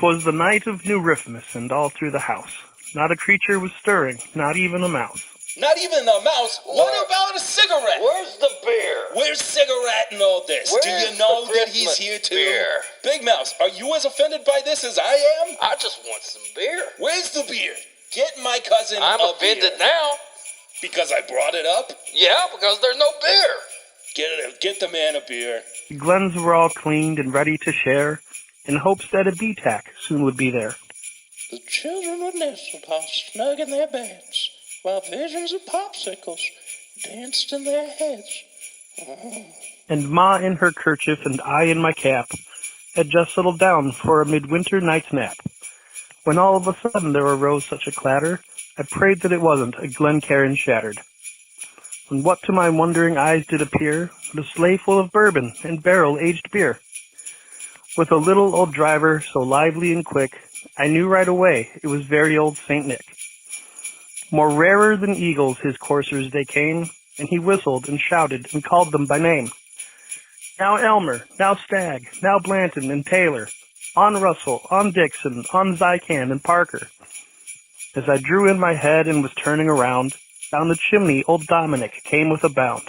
'Twas the night of New Riffmas, and all through the house not a creature was stirring, not even a mouse. Not even a mouse? What about a cigarette? Where's the beer? Where's cigarette and all this? Do you know that he's here too? Beer? Big Mouse, are you as offended by this as I am? I just want some beer. Where's the beer? Get my cousin I'm a offended beer. now. Because I brought it up? Yeah, because there's no beer. Get the man a beer. The glens were all cleaned and ready to share, in hopes that a B-tack soon would be there. The children would nestle upon snug in their beds, while visions of popsicles danced in their heads. Oh. And Ma in her kerchief and I in my cap had just settled down for a midwinter night's nap, when all of a sudden there arose such a clatter, I prayed that it wasn't a Glencairn shattered. And what to my wondering eyes did appear but a sleigh full of bourbon and barrel-aged beer. With a little old driver so lively and quick, I knew right away it was very old Saint Nick. More rarer than eagles his coursers they came, and he whistled and shouted and called them by name. Now Elmer, now Stagg, now Blanton and Taylor, on Russell, on Dixon, on Zycan and Parker. As I drew in my head and was turning around, down the chimney old Dominic came with a bound.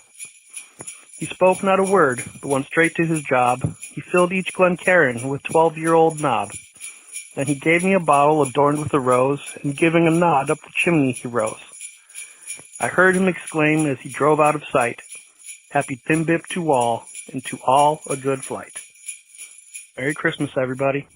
He spoke not a word, but went straight to his job. He filled each Glencairn with 12-year-old knob. Then he gave me a bottle adorned with a rose, and giving a nod up the chimney he rose. I heard him exclaim as he drove out of sight, Happy Thimbip to all, and to all a good flight. Merry Christmas, everybody.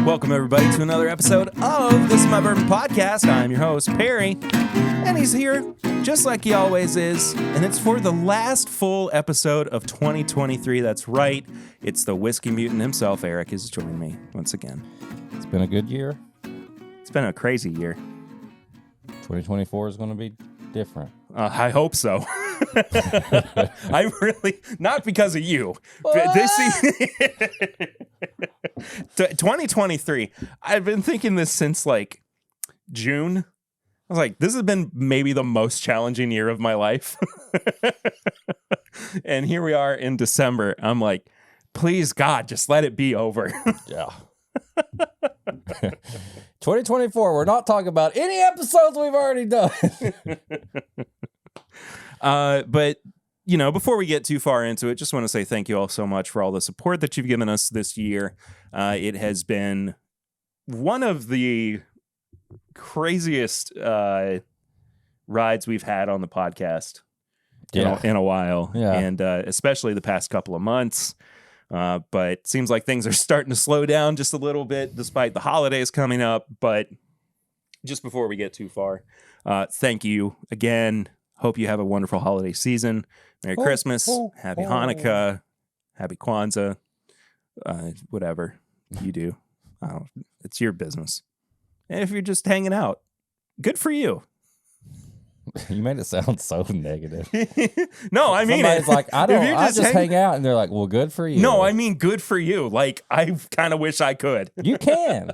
Welcome, everybody, to another episode of This Is My Bourbon Podcast. I'm your host, Perry, and he's here just like he always is, and it's for the last full episode of 2023. That's right. It's the Whiskey Mutant himself. Eric is joining me once again. It's been a good year. It's been a crazy year. 2024 is going to be different. I hope so. I really, not because of you. But this 2023. I've been thinking this since like June. I was like, this has been maybe the most challenging year of my life. And here we are in December. I'm like, please, God, just let it be over. Yeah. 2024, we're not talking about any episodes we've already done. But, you know, before we get too far into it, just want to say thank you all so much for all the support that you've given us this year. It has been one of the craziest rides we've had on the podcast in a while. Yeah. And especially the past couple of months. But it seems like things are starting to slow down just a little bit despite the holidays coming up. But just before we get too far, thank you again. Hope you have a wonderful holiday season. Merry Christmas. Happy Hanukkah. Happy Kwanzaa. Whatever you do. It's your business. And if you're just hanging out, good for you. You made it sound so negative. No, I mean, somebody's like, I just hang out, and they're like, well, good for you. No, I mean, good for you. Like, I kind of wish I could. You can.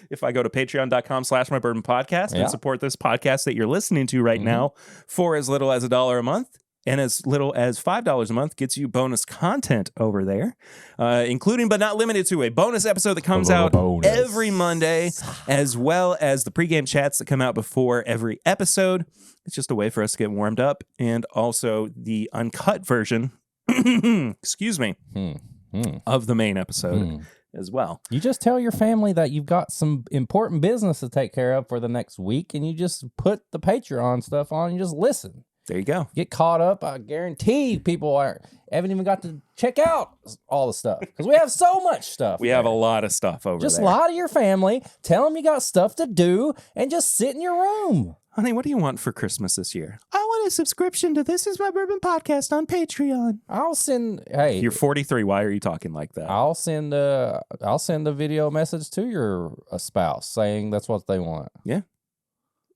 If I go to patreon.com/mybourbonpodcast and support this podcast that you're listening to right now for as little as $1 a month and as little as $5 a month gets you bonus content over there, including but not limited to a bonus episode that comes out every Monday, as well as the pregame chats that come out before every episode. It's just a way for us to get warmed up, and also the uncut version, excuse me, of the main episode. As well. You just tell your family that you've got some important business to take care of for the next week, and you just put the Patreon stuff on and just listen. There you go. Get caught up. I guarantee people haven't even got to check out all the stuff because we have so much stuff. We have a lot of stuff over there. Just lie to your family, tell them you got stuff to do, and just sit in your room. Honey, what do you want for Christmas this year? I want a subscription to This Is My Bourbon Podcast on Patreon. I'll send. Hey, you're 43. Why are you talking like that? I'll send a video message to your spouse saying that's what they want. Yeah,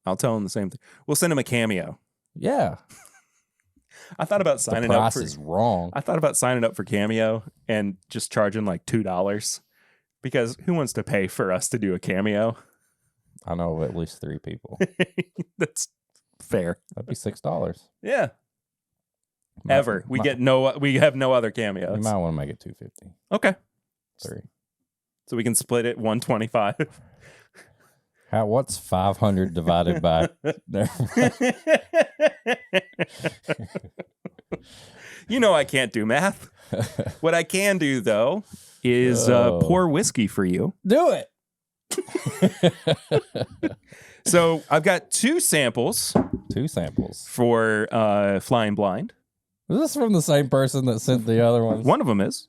I'll tell them the same thing. We'll send them a cameo. Yeah. I thought about The signing up price for. is wrong. I thought about signing up for Cameo and just charging like $2 because who wants to pay for us to do a cameo? I know of at least 3 people. That's fair. That'd be $6. Yeah. Might- Ever. We might- we have no other You cameos. might want to make it $250. Okay. 3. So we can split it 125. What's 500 divided by? You know I can't do math. What I can do though is pour whiskey for you. Do it. So I've got 2 samples 2 samples. for Flying Blind. Is this from the same person that sent the other ones? One of them is,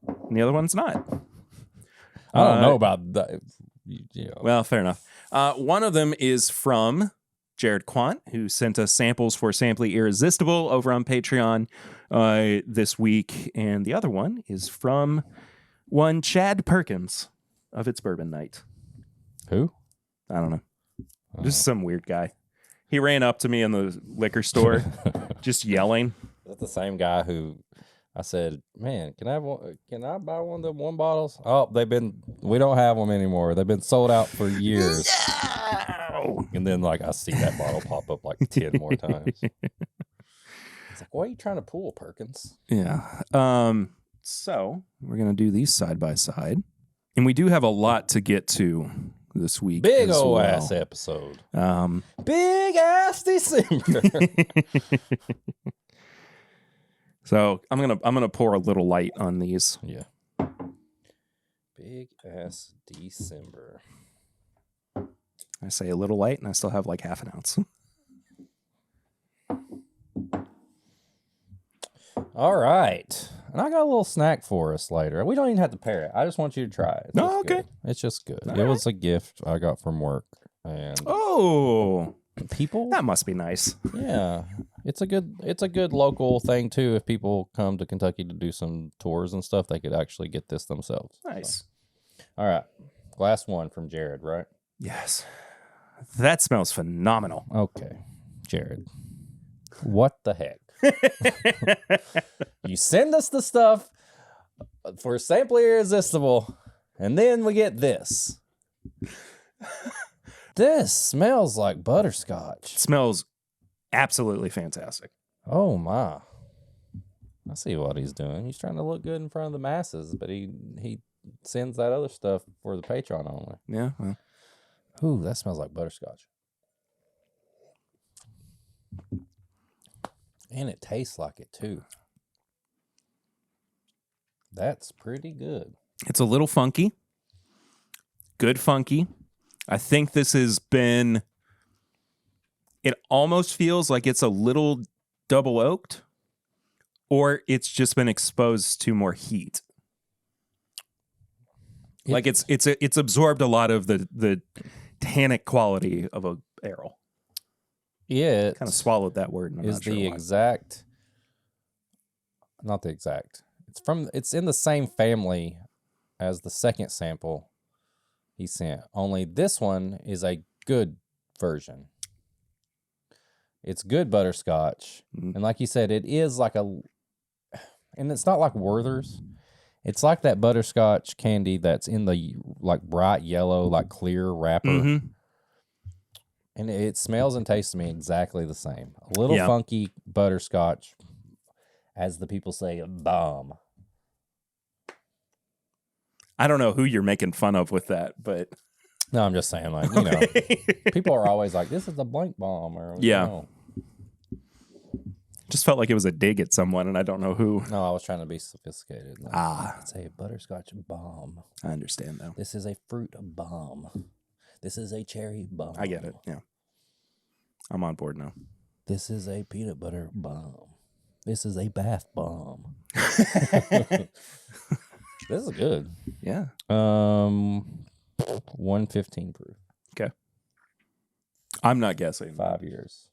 and the other one's not. I don't know about that. Yeah. Well, fair enough. One of them is from Jared Quant, who sent us samples for Samply Irresistible over on Patreon this week. And the other one is from one Chad Perkins of It's Bourbon Night. Who? I don't know. Just some weird guy. He ran up to me in the liquor store just yelling. Is that the same guy who I said, "Man, can I buy one of them 1 bottles?" Oh, we don't have them anymore. They've been sold out for years. No! And then like I see that bottle pop up like 10 more times. It's like, what are you trying to pull, Perkins? Yeah. So we're going to do these side by side. And we do have a lot to get to this week. Big as old well. ass episode. Big ass December. So I'm gonna pour a little light on these. Yeah. Big ass December. I say a little light, and I still have like half an ounce. All right. And I got a little snack for us later. We don't even have to pair it. I just want you to try it. It's No, just okay. good. It's just good. All It was a gift I got from work. And Oh, people, that must be nice. yeah. It's a good local thing too. If people come to Kentucky to do some tours and stuff, they could actually get this themselves. Nice. So. All right. Glass 1 from Jared, right? Yes. That smells phenomenal. Okay. Jared. What the heck? You send us the stuff for Samply Irresistible, and then we get this. This smells like butterscotch. It smells absolutely fantastic. Oh my. I see what he's doing. He's trying to look good in front of the masses, but he sends that other stuff for the Patreon only. Yeah. Well. Ooh, that smells like butterscotch. And it tastes like it too. That's pretty good. It's a little funky. Good funky. I think this has been... It almost feels like it's a little double oaked, or it's just been exposed to more heat. Like it's absorbed a lot of the tannic quality of a barrel. Yeah, Kind of swallowed that word. And I'm is not sure the why. exact, not the exact. It's in the same family as the second sample he sent. Only this one is a good version. It's good butterscotch, and like you said, it is like and it's not like Werther's. It's like that butterscotch candy that's in the like bright yellow, like clear wrapper. Mm-hmm. And it smells and tastes to me exactly the same. A little funky butterscotch, as the people say, a bomb. I don't know who you're making fun of with that, but... No, I'm just saying, like, you know, people are always like, this is a blank bomb. Or, Yeah. You know. Just felt like it was a dig at someone, and I don't know who. No, I was trying to be sophisticated. Like, it's a butterscotch bomb. I understand, though. This is a fruit bomb. This is a cherry bomb. I get it, yeah. I'm on board now. This is a peanut butter bomb. This is a bath bomb. This is good. Yeah. 115 proof. Okay. I'm not guessing. 5 years.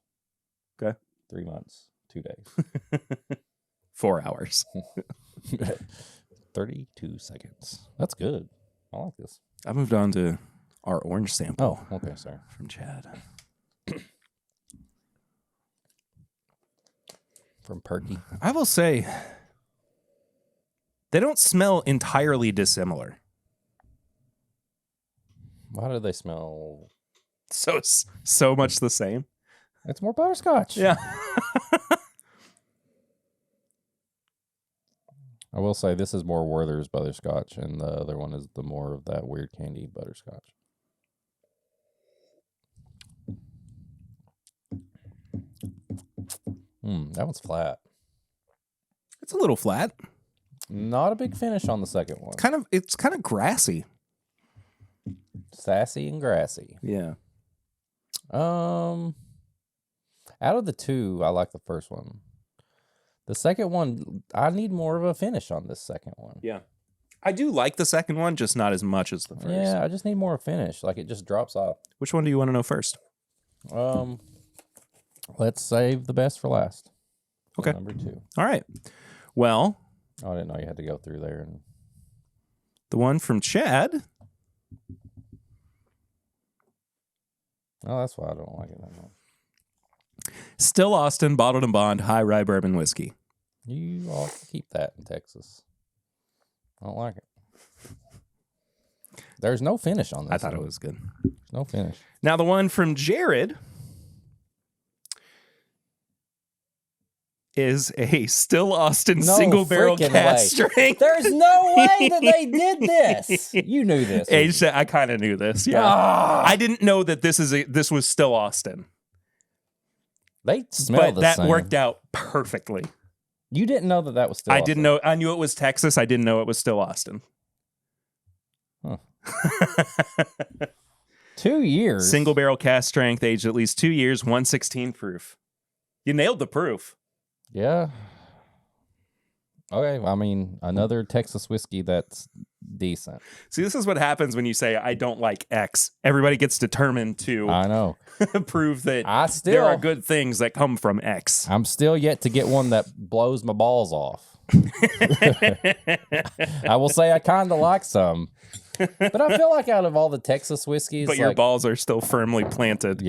Okay. 3 months. 2 days. 4 hours. 32 seconds. That's good. I like this. I moved on to our orange sample. Oh, okay, sorry. From Chad. From Perky. I will say they don't smell entirely dissimilar. Why do they smell? So much the same. It's more butterscotch. Yeah. I will say this is more Werther's butterscotch, and the other one is the more of that weird candy butterscotch. That one's flat. It's a little flat. Not a big finish on the second one. It's kind of grassy. Sassy and grassy. Yeah. Out of the two, I like the first one. The second one, I need more of a finish on this second one. Yeah. I do like the second one, just not as much as the first. Yeah, I just need more finish. Like, it just drops off. Which one do you want to know first? Let's save the best for last. Okay. Number 2. All right. Well, I didn't know you had to go through there. the one from Chad. Oh, that's why I don't like it that much. Still Austin, bottled and bond, high rye bourbon whiskey. You all keep that in Texas. I don't like it. There's no finish on this. I thought it was good. No finish. Now the one from Jared is a Still Austin single barrel cast strength. There's no way that they did this. You knew this. I kind of knew this. Yeah, I didn't know that this was Still Austin. They smell the same. But that worked out perfectly. You didn't know that was Still Austin. I didn't know. I knew it was Texas. I didn't know it was Still Austin. Huh. 2 years. Single barrel cast strength, aged at least 2 years, 116 proof. You nailed the proof. Yeah. Okay, I mean, another Texas whiskey that's decent. See, this is what happens when you say, I don't like X. Everybody gets determined to I know. prove that there are good things that come from X. I'm still yet to get one that blows my balls off. I will say I kind of like some. But I feel like out of all the Texas whiskeys... But your balls are still firmly planted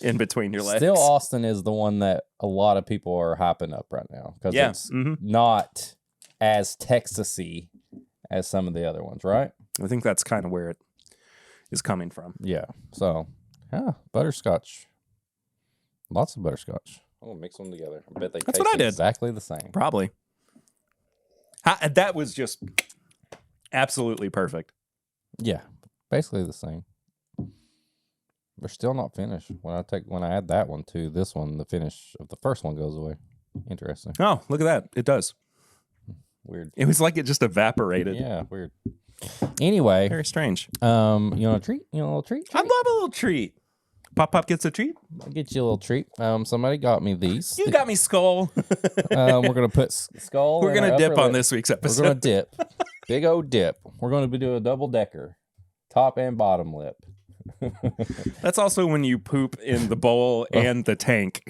in between your legs. Still Austin is the one that a lot of people are hyping up right now. Because it's not as Texas-y as some of the other ones, right? I think that's kind of where it is coming from. Yeah. So, butterscotch. Lots of butterscotch. I'm going to mix them together. I bet they taste exactly the same. Probably. That was just absolutely perfect. Yeah, basically the same. They're still not finished. When I add that one to this one, the finish of the first one goes away. Interesting. Oh, look at that. It does. Weird. It was like it just evaporated. Yeah, weird. Anyway. Very strange. You want a treat? You want a little treat? I'd love a little treat. Pop gets a treat? I'll get you a little treat. Somebody got me these. You got me, Skull. We're going to put Skull. We're going to dip on this week's episode. We're going to dip. Big old dip. We're going to be doing a double decker. Top and bottom lip. That's also when you poop in the bowl and the tank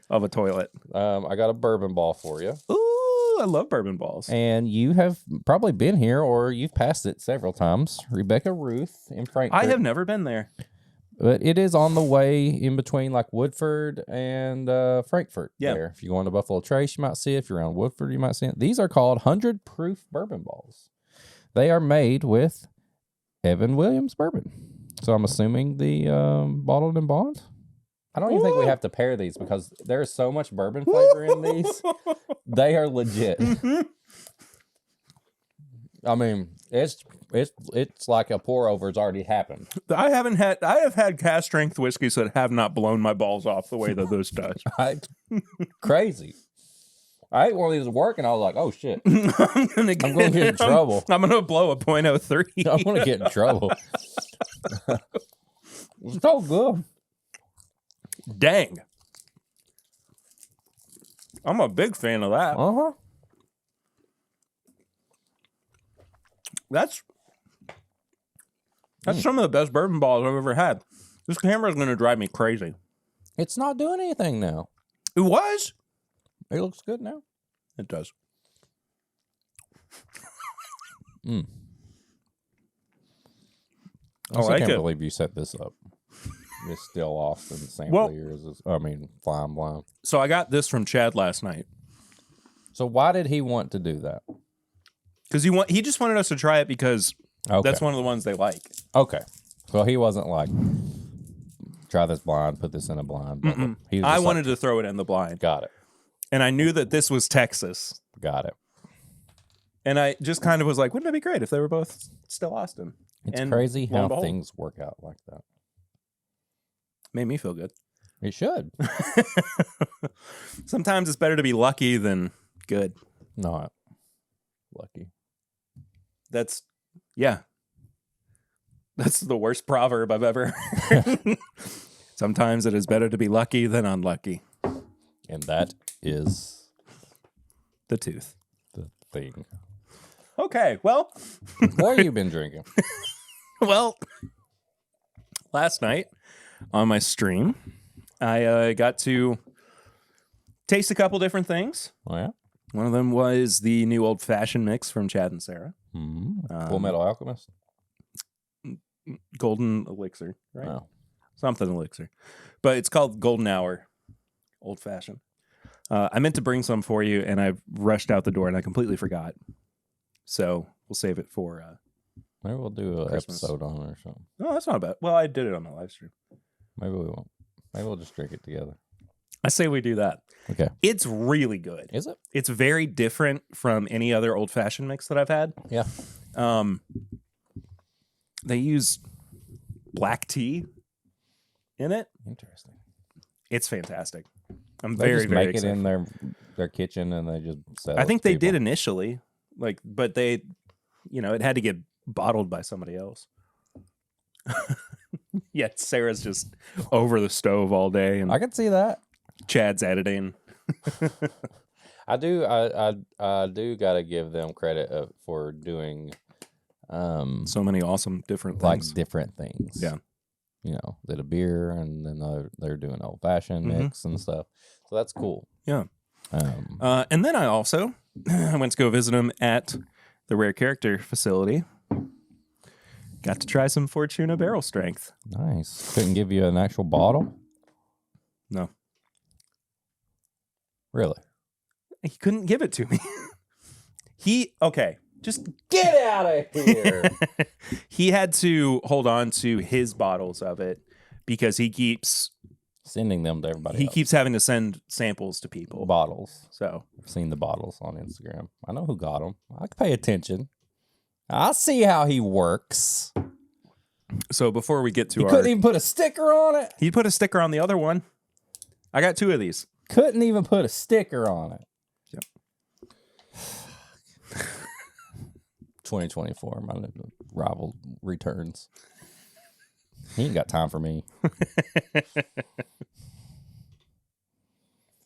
of a toilet. I got a bourbon ball for you. Ooh, I love bourbon balls. And you have probably been here or you've passed it several times. Rebecca Ruth in Frankfurt. I have never been there. But it is on the way in between like Woodford and Frankfurt. Yeah. There. If you're going to Buffalo Trace, you might see it. If you're around Woodford, you might see it. These are called 100 proof bourbon balls. They are made with Evan Williams bourbon. So I'm assuming the bottled and bond. I don't even think we have to pair these because there is so much bourbon flavor in these. They are legit. I mean, it's like a pour over has already happened. I have had cast strength whiskeys that have not blown my balls off the way that this does. Crazy. I ate one of these at work and I was like, oh shit. I'm gonna get in trouble. I'm gonna blow a .03. I'm gonna get in trouble. It's so good. Dang. I'm a big fan of that. Uh-huh. That's some of the best bourbon balls I've ever had. This camera is going to drive me crazy. It's not doing anything now. It was. It looks good now. It does. I like can't it. believe you set this up. It's still Austin sample years. Flying blind. So I got this from Chad last night. So why did he want to do that? Because he just wanted us to try it because that's one of the ones they like. Okay. So he wasn't like, try this blind, put this in a blind. He was I wanted to throw it in the blind. Got it. And I knew that this was Texas. Got it. And I just kind of was like, wouldn't it be great if they were both still Austin? It's crazy how things work out like that. Made me feel good. It should. Sometimes it's better to be lucky than good. Not lucky. That's the worst proverb I've ever heard. Sometimes it is better to be lucky than unlucky. And that is the tooth. The thing. Okay, well. What have you been drinking? Well, last night on my stream, I got to taste a couple different things. Oh, yeah? One of them was the new old-fashioned mix from Chad and Sarah. Full Metal Alchemist? Golden Elixir, right? Oh. Something Elixir. But it's called Golden Hour Old-Fashioned. I meant to bring some for you, and I rushed out the door, and I completely forgot. So we'll save it for maybe we'll do an episode on it or something. No, that's not bad. Well, I did it on my live stream. Maybe we won't. Maybe we'll just drink it together. I say we do that. Okay. It's really good. Is it? It's very different from any other old-fashioned mix that I've had. Yeah. They use black tea in it. Interesting. It's fantastic. I'm They very, just very make excited. it in their kitchen and they just sell I it think to they people. did initially, but they, it had to get bottled by somebody else. Yet Sarah's just over the stove all day, and I can see that. Chad's editing. I do gotta give them credit for doing So many awesome different like things. different things. Yeah. Did a beer and then they're doing old fashioned mix and stuff. So that's cool. Yeah. And then I also went to go visit him at the Rare Character facility. Got to try some Fortuna barrel strength. Nice. Couldn't give you an actual bottle? No. Really? He couldn't give it to me. Just Get out of here. he had to hold on to his bottles of it because he keeps Sending them to everybody else. keeps having to send samples to people. Bottles. So I've seen the bottles on Instagram. I know who got them. I can pay attention. I see how he works. before we get to He couldn't even put a sticker on it. he put a sticker on the other one. I got 2 of these. Couldn't even put a sticker on it. Yep. 2024, my rival returns. He ain't got time for me.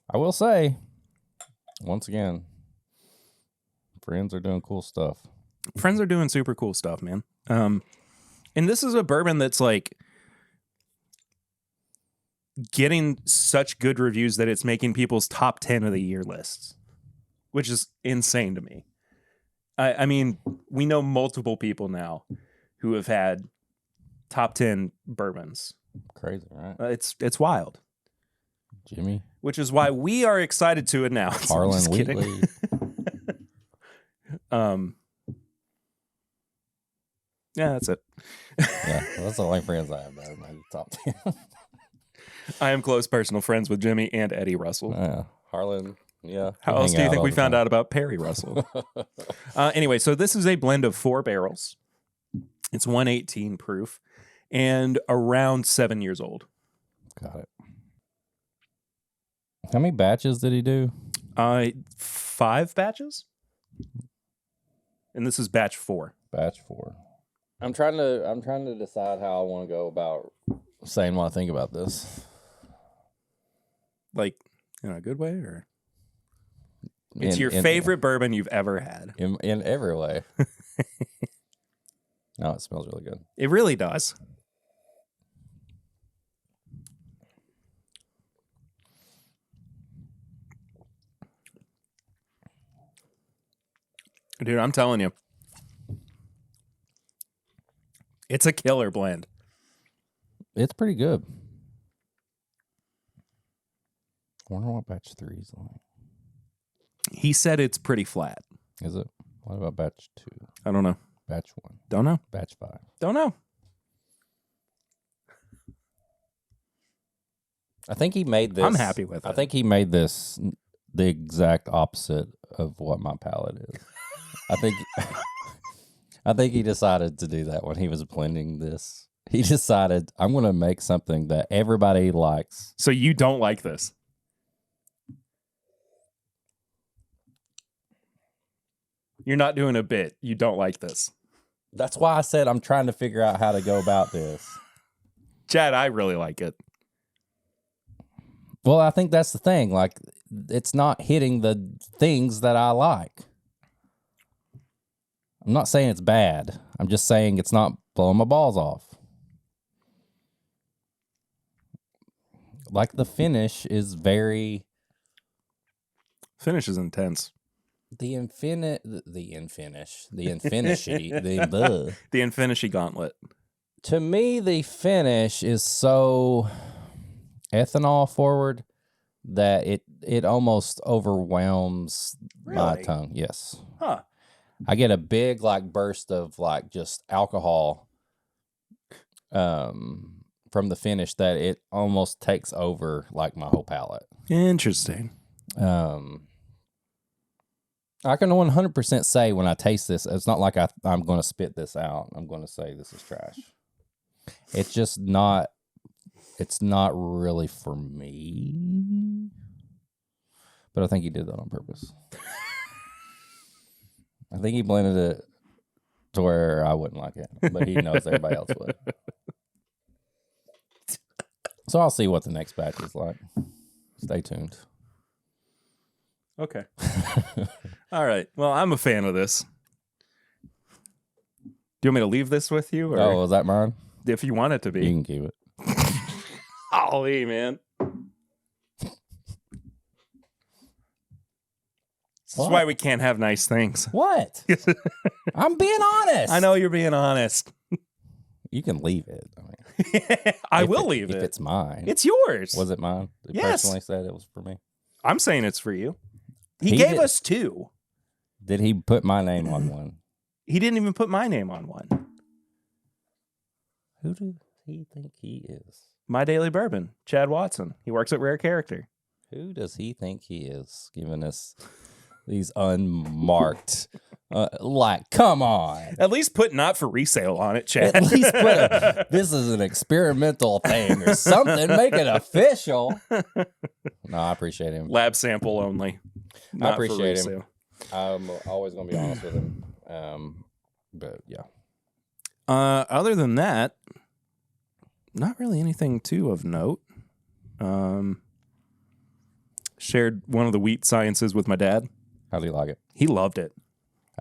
I will say, once again, friends are doing cool stuff. Friends are doing super cool stuff, man. And this is a bourbon that's like getting such good reviews that it's making people's top 10 of the year lists, which is insane to me. I mean, we know multiple people now who have had top 10 bourbons. Crazy, right? It's wild. Jimmy. Which is why we are excited to announce. Harlan Just kidding. Wheatley. Yeah, that's it. Yeah, that's the only friends I have. That are top 10. I am close personal friends with Jimmy and Eddie Russell. Yeah, Harlan. Yeah. How else do you think we found out about Perry Russell? Anyway, so this is a blend of 4 barrels. It's 118 proof and around 7 years old. Got it. How many batches did he do? 5 batches. And this is batch 4. Batch 4. I'm trying to decide how I want to go about saying what I think about this. Like, in a good way, or it's your favorite bourbon you've ever had? In every way. No, it smells really good. It really does. Dude, I'm telling you. It's a killer blend. It's pretty good. I wonder what batch 3 is like. He said it's pretty flat. Is it? What about batch 2? I don't know. Batch 1? Don't know. Batch 5? Don't know. I think he made this. I'm happy with it. I think he made this the exact opposite of what my palate is. I think he decided to do that when he was blending this. He decided, I'm going to make something that everybody likes. So you don't like this? You're not doing a bit. You don't like this. That's why I said I'm trying to figure out how to go about this. Chad, I really like it. Well, I think that's the thing. Like, it's not hitting the things that I like. I'm not saying it's bad. I'm just saying it's not blowing my balls off. Like, the finish is very... Finish is intense. The Infinity, The Infinity Gauntlet. To me, the finish is so ethanol forward that it almost overwhelms my Really? tongue. Yes. Huh. I get a big like burst of like just alcohol from the finish that it almost takes over like my whole palate. Interesting. I can 100% say when I taste this, it's not like I'm going to spit this out. I'm going to say this is trash. It's just not, it's not really for me. But I think he did that on purpose. I think he blended it to where I wouldn't like it, but he knows everybody else would. So I'll see what the next batch is like. Stay tuned. Okay. All right. Well, I'm a fan of this. Do you want me to leave this with you? Or Oh, is that mine? if you want it to You be. can keep it. Golly, man. This What? is why we can't have nice things. What? I'm being honest. I know you're being honest. You can leave it. I mean, I if will leave if it. it's mine. It's yours. Was it mine? He Yes. personally said it was for me. I'm saying it's for you. He He gave did- us 2. Did he put my name on one? He didn't even put my name on one. Who does he think he is? My Daily Bourbon, Chad Watson. He works at Rare Character. Who does he think he is giving us these unmarked? Like, come on. At least put not for resale on it, Chad. At least put this is an experimental thing or something. Make it official. No, I appreciate him. Lab sample only. Not for appreciate him. resale. I'm always going to be honest with him. But yeah. Other than that, not really anything too of note. Shared one of the wheat sciences with my dad. How do you like it? He loved it.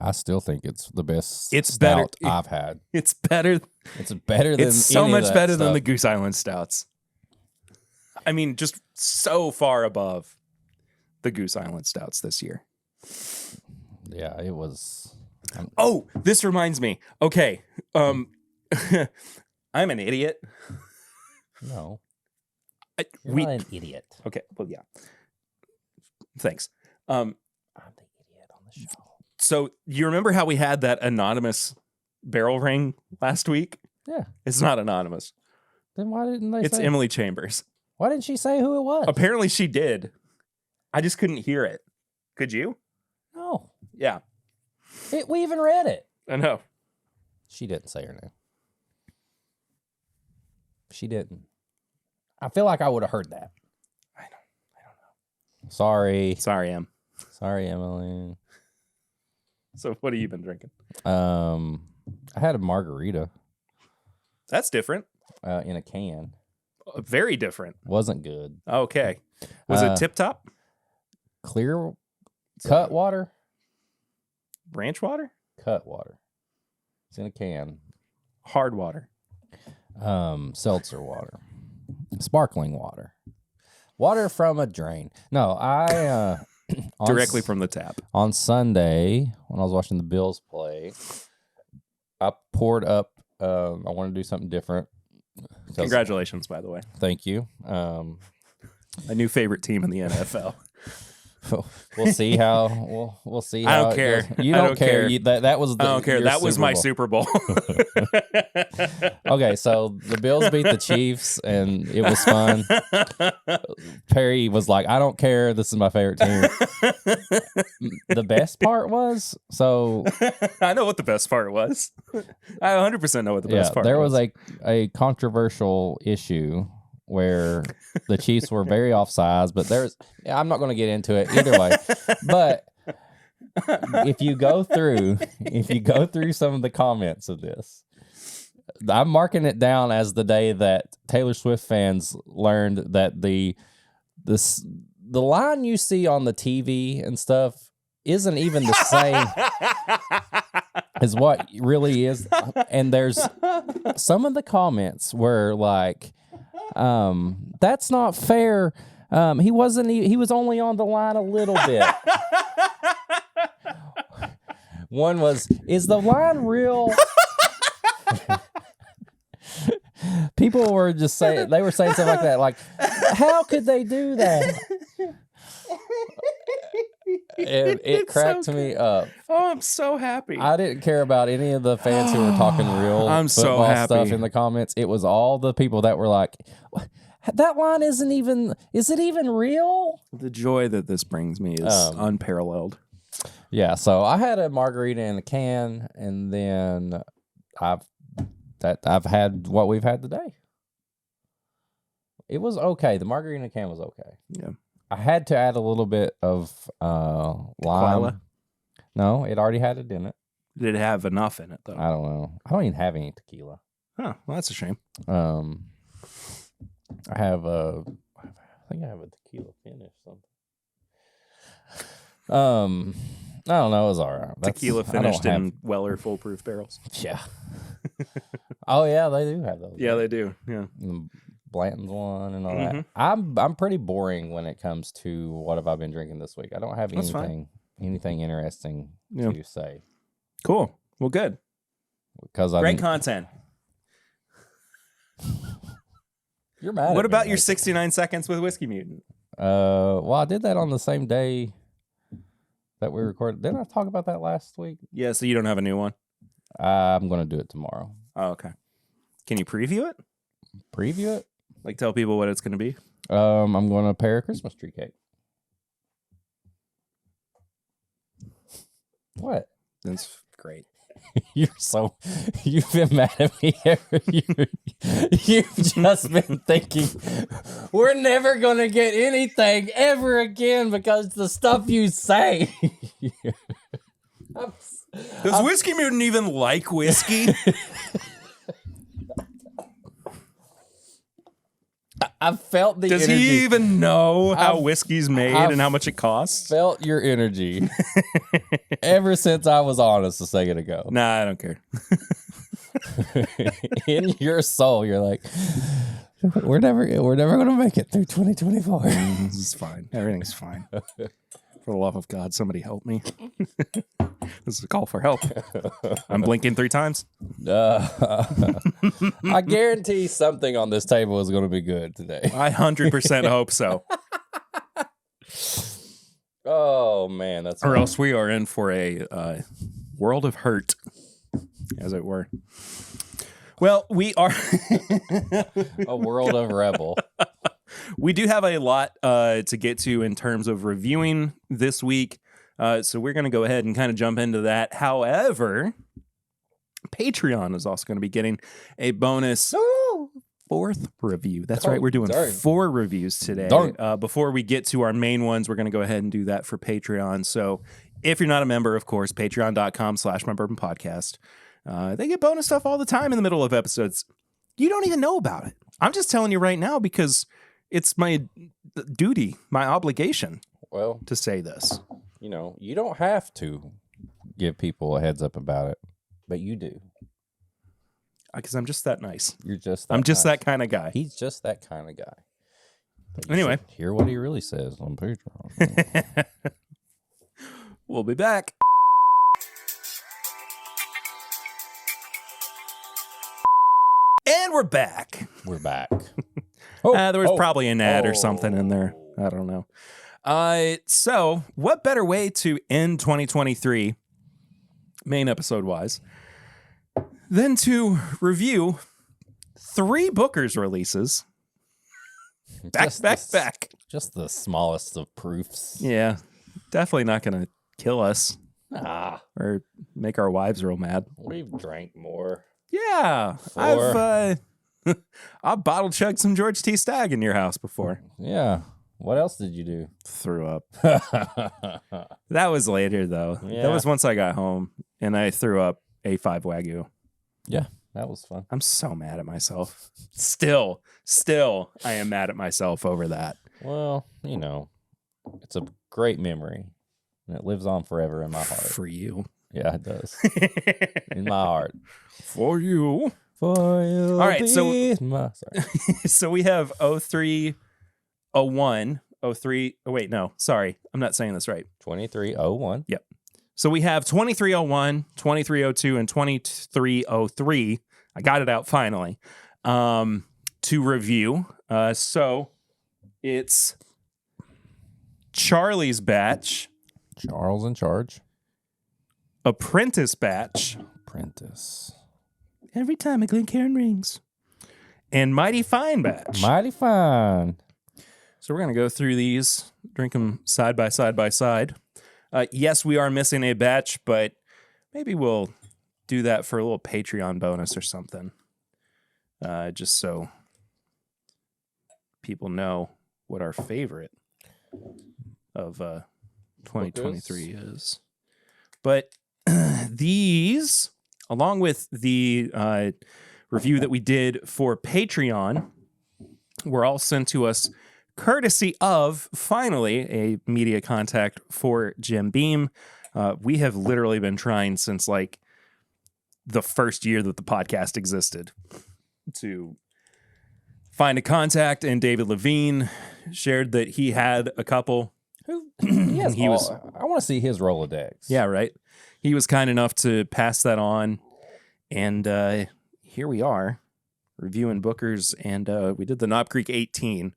I still think it's the best It's stout better- I've had. It's better. It's better than It's so any of much that better than stuff. the Goose Island stouts. I mean, just so far above the Goose Island stouts this year. Yeah, it was. Oh, this reminds me. Okay. I'm an idiot. No, I- you're we not an idiot. Okay, well, yeah. Thanks. I'm the idiot on the show. So you remember how we had that anonymous barrel ring last week? Yeah. It's not anonymous. Then why didn't they It's say? Emily Chambers. Why didn't she say who it was? Apparently she did. I just couldn't hear it. Could you? No. Yeah, We even read it. I know. She didn't say her name. She didn't. I feel like I would have heard that. I don't know. Sorry. Sorry, Em. Sorry, Emily. So what have you been drinking? I had a margarita That's different. in a can. Very different. Wasn't good. Okay. Was it Tip Top? Clear cut water? Ranch water? Cut water. It's in a can. Hard water. Seltzer water. Sparkling water. Water from a drain. No, I Directly from the tap. on Sunday when I was watching the Bills play, I poured up. I want to do something different. Congratulations, by the way. Thank you. A new favorite team in the NFL. We'll see how we'll see how I don't it care. goes. You I don't don't care. care. That was the I don't care. your That was my Super Bowl. Super Bowl. Okay, so the Bills beat the Chiefs, and it was fun. Perry was like, "I don't care. This is my favorite team." The best part was, so I know what the best part was. I 100% know what the best part was. there was a controversial issue where the Chiefs were very offsides, but I'm not going to get into it either way. But if you go through some of the comments of this, I'm marking it down as the day that Taylor Swift fans learned that the line you see on the TV and stuff isn't even the same as what really is. And there's some of the comments were like, that's not fair. He was only on the line a little bit. One was, is the line real? People were just saying, they were saying stuff like that. Like, how could they do that? It cracked me up. Oh, I'm so happy. I didn't care about any of the fans who were talking real I'm so football happy. stuff in the comments. It was all the people that were like, that line is it even real? The joy that this brings me is unparalleled. Yeah, so I had a margarita in a can, and then I've had what we've had today. It was okay. The margarita in a can was okay. Yeah. I had to add a little bit of lime. Tequila? No, it already had it in it. Did it have enough in it, though? I don't know. I don't even have any tequila. Huh. Well, that's a shame. I think I have a tequila finish something. I don't know. It was all right. Tequila finished in Weller foolproof barrels. Yeah. Oh yeah, they do have those. Yeah, they do. Yeah. The Blanton's one and all that. I'm pretty boring when it comes to what have I been drinking this week. I don't have anything interesting to say. Cool. Well, good. Because great content. You're mad. What about your 69 seconds with Whiskey Mutant? Well, I did that on the same day that we recorded. Didn't I talk about that last week? Yeah, so you don't have a new one? I'm going to do it tomorrow. Oh, okay. Can you preview it? Preview it? Like tell people what it's going to be? I'm going to pair a Christmas tree cake. What? That's great. You've been mad at me you've just been thinking we're never gonna get anything ever again because the stuff you say. Does Whiskey Mutant even like whiskey? I felt the Does energy. he even know how whiskey's made and how much it costs? Felt your energy ever since I was honest a second ago. Nah, I don't care. In your soul, you're like, we're never gonna make it through 2024. This is fine. Everything's fine. For the love of God, somebody help me. This is a call for help. I'm blinking 3 times. I guarantee something on this table is going to be good today. I 100% hope so. Oh, man. That's or else we are in for a world of hurt, as it were. Well, we are a world of rebel. We do have a lot to get to in terms of reviewing this week. So we're going to go ahead and kind of jump into that. However, Patreon is also going to be getting a bonus 4th review. That's right. We're doing 4 reviews today. Before we get to our main ones, we're going to go ahead and do that for Patreon. So if you're not a member, of course, patreon.com/mybourbonpodcast. They get bonus stuff all the time in the middle of episodes. You don't even know about it. I'm just telling you right now because it's my duty, my obligation, to say this. You know, you don't have to give people a heads up about it, but you do. Because I'm just that nice. You're just I'm just that kind of guy. He's just that kind of guy. Anyway. Hear what he really says on Patreon. We'll be back. And we're back. We're back. There was probably an ad or something in there. I don't know. So what better way to end 2023, main episode wise, than to review 3 Booker's releases back. Just the smallest of proofs. Yeah, definitely not going to kill us Ah, or make our wives real mad. we've drank more. Yeah, 4. I've bottle chugged some George T. Stagg in your house before. Yeah. What else did you do? Threw up. That was later though. Yeah. That was once I got home and I threw up A5 Wagyu. Yeah, that was fun. I'm so mad at myself. Still, I am mad at myself over that. Well, it's a great memory, and it lives on forever in my heart. For you. Yeah, it does. In my heart. For you. For you. All right, so sorry. so we have 0301, 03. Oh wait, no, sorry, I'm not saying this right. 2301. Yep. So we have 2301, 2302, and 2303. I got it out finally. To review. So it's Charlie's batch, Charles in charge. Apprentice batch. Apprentice. Every time a Glencairn rings. And Mighty Fine batch. Mighty fine. So we're going to go through these, drink them side by side by side. Yes, we are missing a batch, but maybe we'll do that for a little Patreon bonus or something. Just so people know what our favorite of 2023 is. But these, along with the review that we did for Patreon, were all sent to us courtesy of, finally, a media contact for Jim Beam. We have literally been trying since like the first year that the podcast existed to find a contact, and David Levine shared that he had a couple. I want to see his Rolodex. Yeah, right. He was kind enough to pass that on, and here we are reviewing Booker's, and we did the Knob Creek 18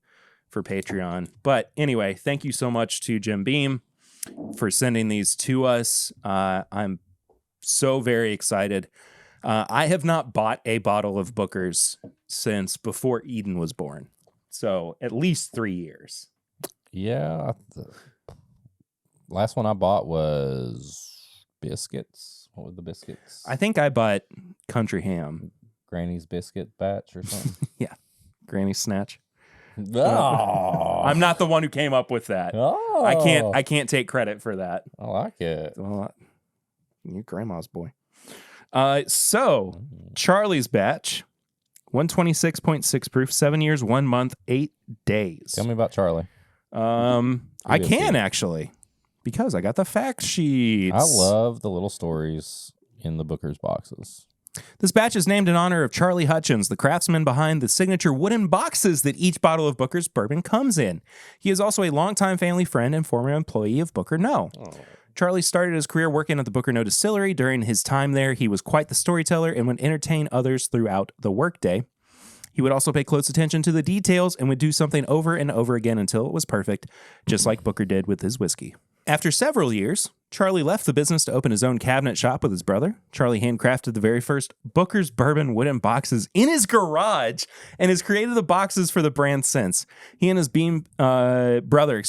for Patreon. But anyway, thank you so much to Jim Beam for sending these to us. I'm so very excited. I have not bought a bottle of Booker's since before Eden was born, so at least 3 years. Yeah. The last one I bought was biscuits. What were the biscuits? I think I bought Country Ham. Granny's biscuit batch or something. Yeah, Granny Snatch. Oh. I'm not the one who came up with that. Oh. I can't take credit for that. I like it. Well, your grandma's boy. So Charlie's batch, 126.6 proof, 7 years, 1 month, 8 days. Tell me about Charlie. I can actually, because I got the fact sheets. I love the little stories in the Booker's boxes. This batch is named in honor of Charlie Hutchins, the craftsman behind the signature wooden boxes that each bottle of Booker's bourbon comes in. He is also a longtime family friend and former employee of Booker No. Oh. Charlie started his career working at the Booker No Distillery. During his time there, he was quite the storyteller and would entertain others throughout the workday. He would also pay close attention to the details and would do something over and over again until it was perfect, just like Booker did with his whiskey. After several years, Charlie left the business to open his own cabinet shop with his brother. Charlie handcrafted the very first Booker's bourbon wooden boxes in his garage and has created the boxes for the brand since. He and his brother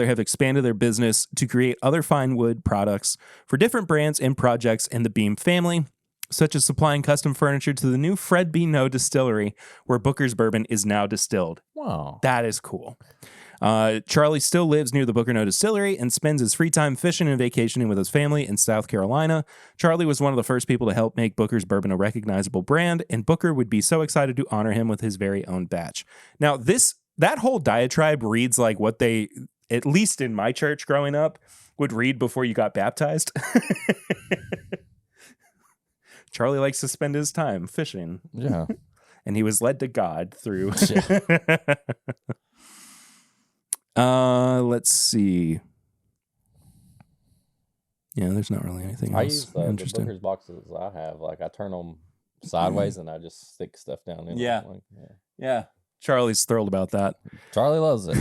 have expanded their business to create other fine wood products for different brands and projects in the Beam family, such as supplying custom furniture to the new Fred B. No distillery, where Booker's bourbon is now distilled. Wow. That is cool. Charlie still lives near the Booker No Distillery and spends his free time fishing and vacationing with his family in South Carolina. Charlie was one of the first people to help make Booker's bourbon a recognizable brand, and Booker would be so excited to honor him with his very own batch. Now, that whole diatribe reads like what they, at least in my church growing up, would read before you got baptized. Charlie likes to spend his time fishing. Yeah. And he was led to God through... Let's see. Yeah, there's not really anything I else use the interesting. Booker's boxes I have. Like, I turn them sideways and I just stick stuff down in Yeah. them. Like, Yeah, Charlie's thrilled about that. Charlie loves it.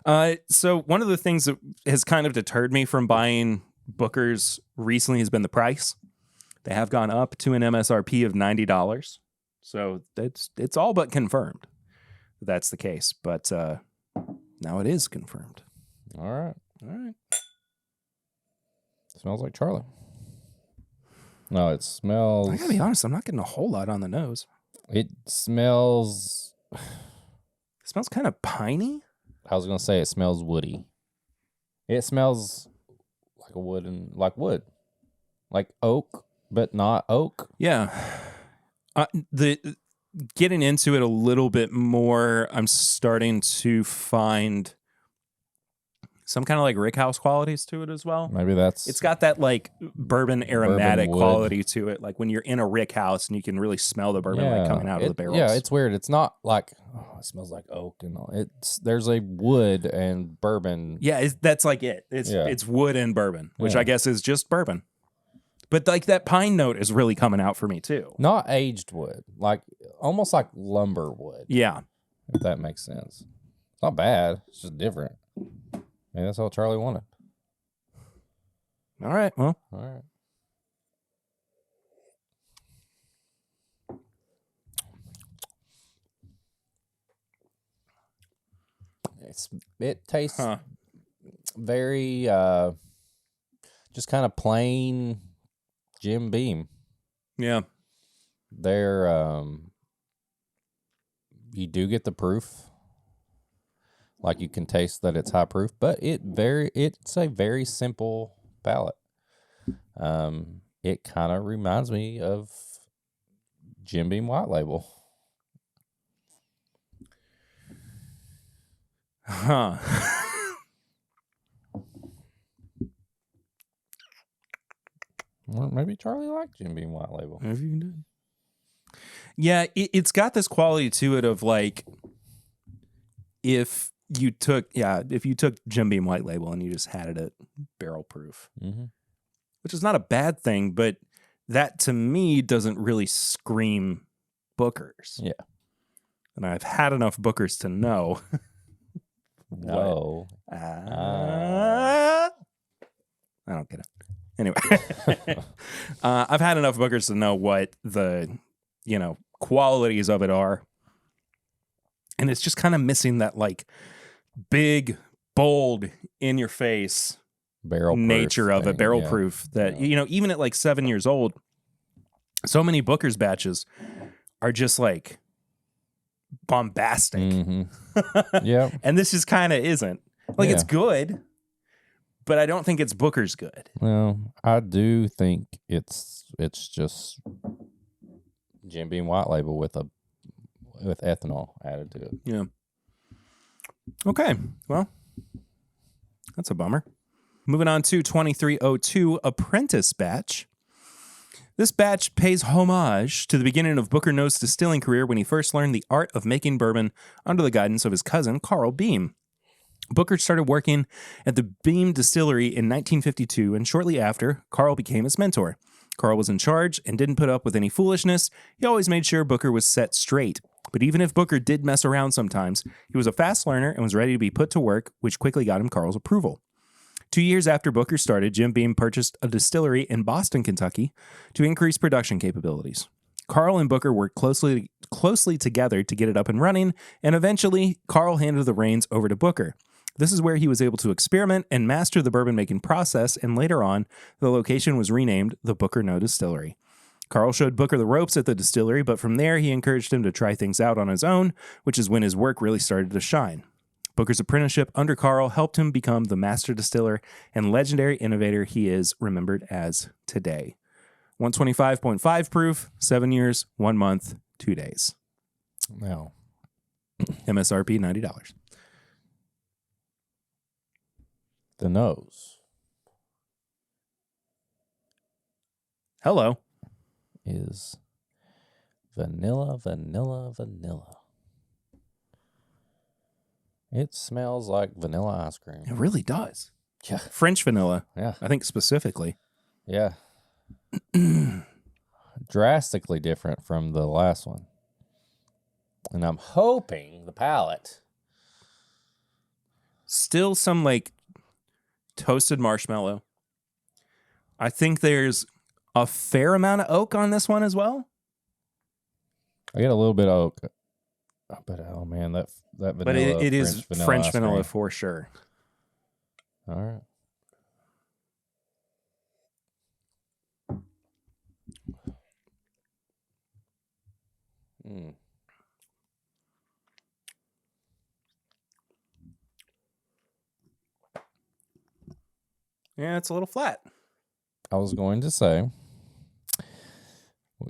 So one of the things that has kind of deterred me from buying Booker's recently has been the price. They have gone up to an MSRP of $90. So it's all but confirmed that that's the case. But now it is confirmed. All right. All right. Smells like Charlie. No, it smells. I gotta be honest, I'm not getting a whole lot on the nose. It smells. It smells kind of piney. I was gonna say it smells woody. It smells like wood, like oak, but not oak. Yeah. The getting into it a little bit more, I'm starting to find some kind of like rickhouse qualities to it as well. Maybe It's got that like bourbon aromatic wood quality to it, like when you're in a rick house and you can really smell the bourbon like coming out of the barrels. Yeah, it's weird. It's not like it smells like oak and all. There's a wood and bourbon. Yeah, that's like it. It's wood and bourbon, which I guess is just bourbon. But like that pine note is really coming out for me too. Not aged wood, like almost like lumber wood. Yeah, if that makes sense. It's not bad. It's just different. Maybe that's all Charlie wanted. All right. Well. All right. It tastes very just kind of plain Jim Beam. Yeah. They're you do get the proof. Like you can taste that it's high proof, but it's a very simple palate. It kind of reminds me of Jim Beam White Label. Huh. Or maybe Charlie liked Jim Beam White Label. Maybe you did. Yeah, it's got this quality to it of like if you took Jim Beam White Label and you just had it at barrel proof, which is not a bad thing, but that to me doesn't really scream Booker's. Yeah. And I've had enough Bookers to know. No. I don't get it. Anyway, I've had enough Bookers to know what the, qualities of it are. And it's just kind of missing that like big, bold, in your face barrel nature of it, barrel yeah. proof that, even at like 7 years old, so many Booker's batches are just like bombastic. Yeah. And this just kind of isn't. Like it's good, but I don't think it's Booker's good. Well, I do think it's just Jim Beam White Label with ethanol added to it. Yeah. Okay. Well, that's a bummer. Moving on to 2302 Apprentice Batch. This batch pays homage to the beginning of Booker Note's distilling career when he first learned the art of making bourbon under the guidance of his cousin, Carl Beam. Booker started working at the Beam Distillery in 1952, and shortly after, Carl became his mentor. Carl was in charge and didn't put up with any foolishness. He always made sure Booker was set straight. But even if Booker did mess around sometimes, he was a fast learner and was ready to be put to work, which quickly got him Carl's approval. 2 years after Booker started, Jim Beam purchased a distillery in Boston, Kentucky, to increase production capabilities. Carl and Booker worked closely together to get it up and running, and eventually, Carl handed the reins over to Booker. This is where he was able to experiment and master the bourbon-making process, and later on, the location was renamed the Booker Note Distillery. Carl showed Booker the ropes at the distillery, but from there, he encouraged him to try things out on his own, which is when his work really started to shine. Booker's apprenticeship under Carl helped him become the master distiller and legendary innovator he is remembered as today. 125.5 proof, 7 years, 1 month, 2 days. No. MSRP $90. The nose Hello. is vanilla, vanilla, vanilla. It smells like vanilla ice cream. It really does. Yeah. French vanilla, Yeah. I think specifically. Yeah. Drastically different from the last one. And I'm hoping the palate Still some like toasted marshmallow. I think there's a fair amount of oak on this one as well. I get a little bit of oak. But oh man, that vanilla. But it is French vanilla cream. for sure. All right. Yeah, it's a little flat. I was going to say,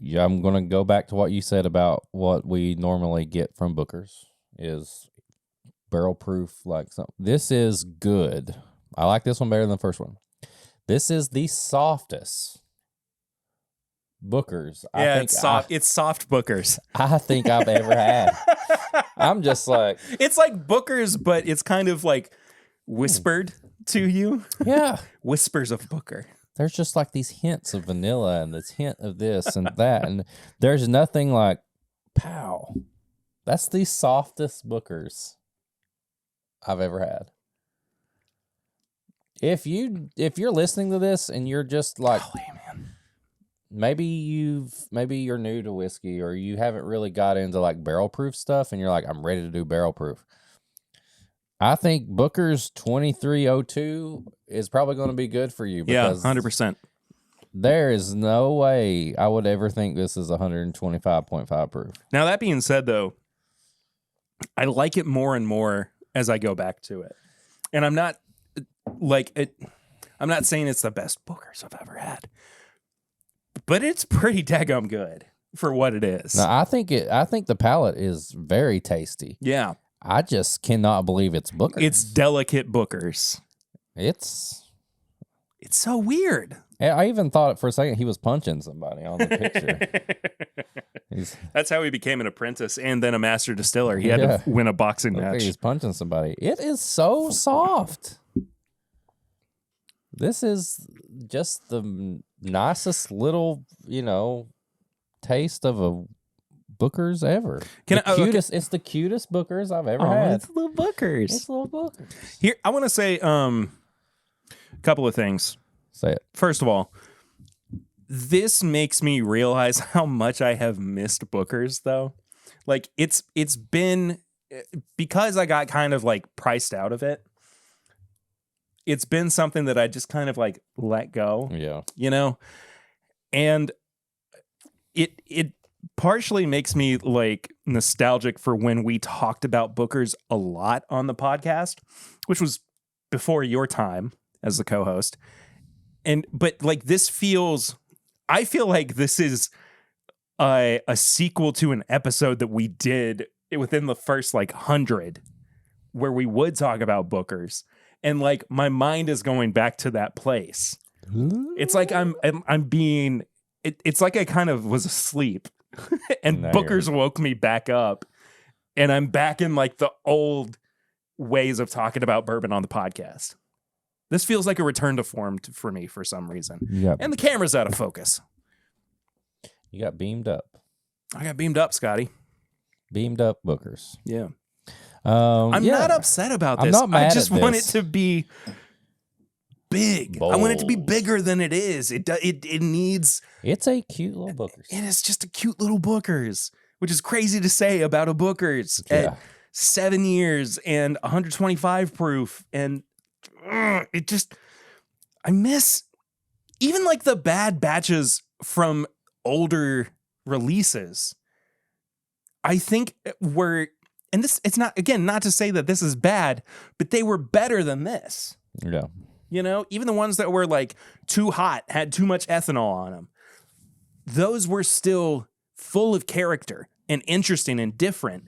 yeah, I'm going to go back to what you said about what we normally get from Booker's is barrel proof. This is good. I like this one better than the first one. This is the softest Booker's. Yeah, it's soft. It's soft Booker's. I think I've ever had. I'm just like, it's like Booker's, but it's kind of like whispered to you. Yeah. Whispers of Booker. There's just like these hints of vanilla and this hint of this and that. And there's nothing like, pow. That's the softest Booker's I've ever had. If you're listening to this and you're just like, holy man, maybe you're new to whiskey or you haven't really got into like barrel proof stuff and you're like, I'm ready to do barrel proof. I think Booker's 2302 is probably going to be good for you. Because 100%. There is no way I would ever think this is 125.5 proof. Now, that being said, though, I like it more and more as I go back to it. And I'm not saying it's the best Booker's I've ever had, but it's pretty daggum good for what it is. Now, I think the palate is very tasty. Yeah. I just cannot believe it's Booker's. It's delicate Booker's. It's so weird. I even thought for a second he was punching somebody on the picture. That's how he became an apprentice and then a master distiller. He had to win a boxing match. He's punching somebody. It is so soft. This is just the nicest little, taste of a Booker's ever. It's the cutest Booker's I've ever had. It's little Booker's. It's little Booker's. Here, I want to say a couple of things. Say it. First of all, this makes me realize how much I have missed Booker's, though. Like, it's been, because I got kind of like priced out of it, it's been something that I just kind of like let go. Yeah. And it partially makes me like nostalgic for when we talked about Booker's a lot on the podcast, which was before your time as the co-host. But like I feel like this is a sequel to an episode that we did within the first like 100 where we would talk about Booker's. And like my mind is going back to that place. It's like I'm being, it's like I kind of was asleep and Booker's woke me back up and I'm back in like the old ways of talking about bourbon on the podcast. This feels like a return to form for me for some reason. Yep. And the camera's out of focus. You got beamed up. I got beamed up, Scotty. Beamed up Booker's. Yeah. I'm not upset about this. I'm not mad I just at want this. it to be big. Bold. I want it to be bigger than it is. It needs. It's a cute little Booker's. It is just a cute little Booker's, which is crazy to say about a Booker's at 7 years and 125 proof. And I miss even like the bad batches from older releases. I think and this, it's not, again, not to say that this is bad, but they were better than this. Yeah. Even the ones that were like too hot, had too much ethanol on them. Those were still full of character and interesting and different.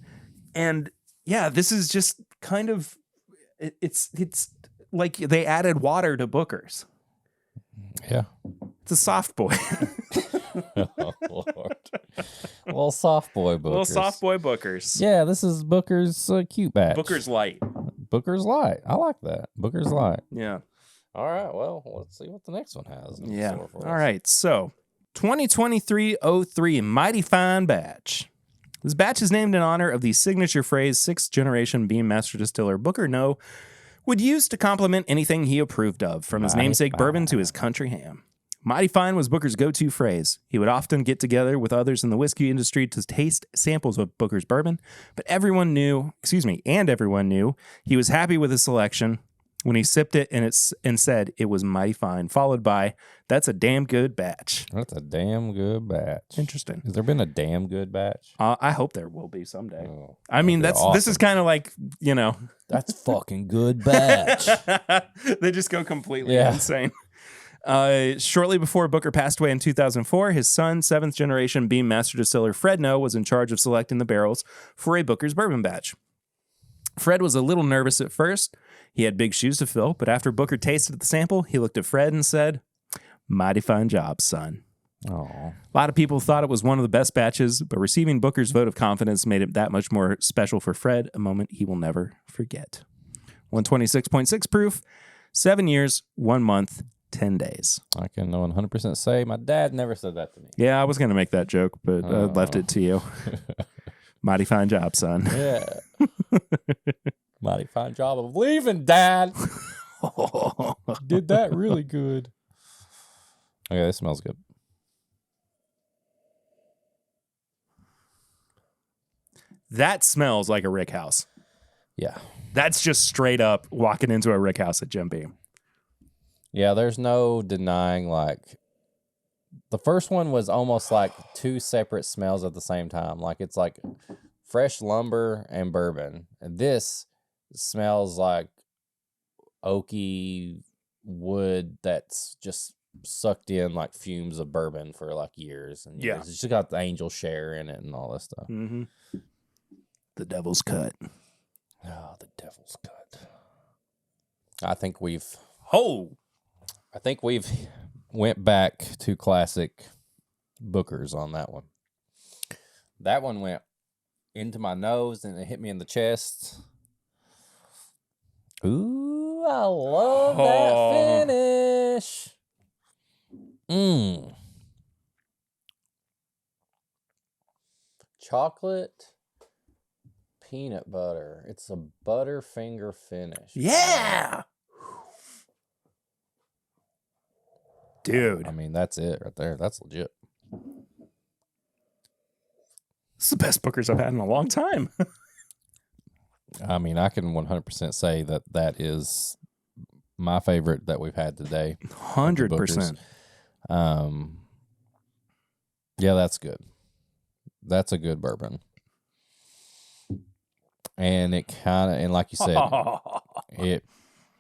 And yeah, this is just kind of, it's like they added water to Booker's. Yeah. It's a soft boy. Oh, Lord. Little soft boy Booker's. Little soft boy Booker's. Yeah, this is Booker's cute batch. Booker's Light. Booker's Light. I like that. Booker's Light. Yeah. All right. Well, let's see what the next one has. Yeah. All right. So 2023-03 Mighty Fine Batch. This batch is named in honor of the signature phrase 6th generation Beam Master Distiller Booker No, would use to complement anything he approved of, from his Mighty namesake Fine. bourbon to his country ham. Mighty Fine was Booker's go-to phrase. He would often get together with others in the whiskey industry to taste samples of Booker's bourbon, but everyone knew he was happy with his selection when he sipped it and said it was mighty fine, followed by, "That's a damn good batch." That's a damn good batch. Interesting. Has there been a damn good batch? I hope there will be someday. Oh, I mean, that'd be this is awesome. kind of like, That's fucking good batch. they just go completely Yeah. insane. Shortly before Booker passed away in 2004, his son, 7th generation Beam Master Distiller Fred Noe, was in charge of selecting the barrels for a Booker's bourbon batch. Fred was a little nervous at first. He had big shoes to fill, but after Booker tasted the sample, he looked at Fred and said, "Mighty fine job, son." Oh, A lot of people thought it was one of the best batches, but receiving Booker's vote of confidence made it that much more special for Fred, a moment he will never forget. 126.6 proof, 7 years, 1 month, 10 days. I can 100% say my dad never said that to me. Yeah, I was going to make that joke, but I left it to you. Mighty fine job, son. Yeah. Mighty fine job of leaving, Dad. Did that really good. Okay, this smells good. That smells like a Rick House. Yeah. That's just straight up walking into a Rick House at Jim Beam. Yeah, there's no denying, like, the first one was almost like two separate smells at the same time. Like, it's like fresh lumber and bourbon. And this smells like oaky wood that's just sucked in like fumes of bourbon for like years and years. Yeah. It's just got the angel share in it and all that stuff. Mm-hmm. The devil's cut. Oh, the devil's cut. I think we've went back to classic Bookers on that one. That one went into my nose and it hit me in the chest. Ooh, I love that finish. Chocolate peanut butter. It's a Butterfinger finish. Yeah. Dude. I mean, that's it right there. That's legit. It's the best Bookers I've had in a long time. I mean, I can 100% say that that is my favorite that we've had today. 100%. Yeah, that's good. That's a good bourbon. And it kind of, and like you said,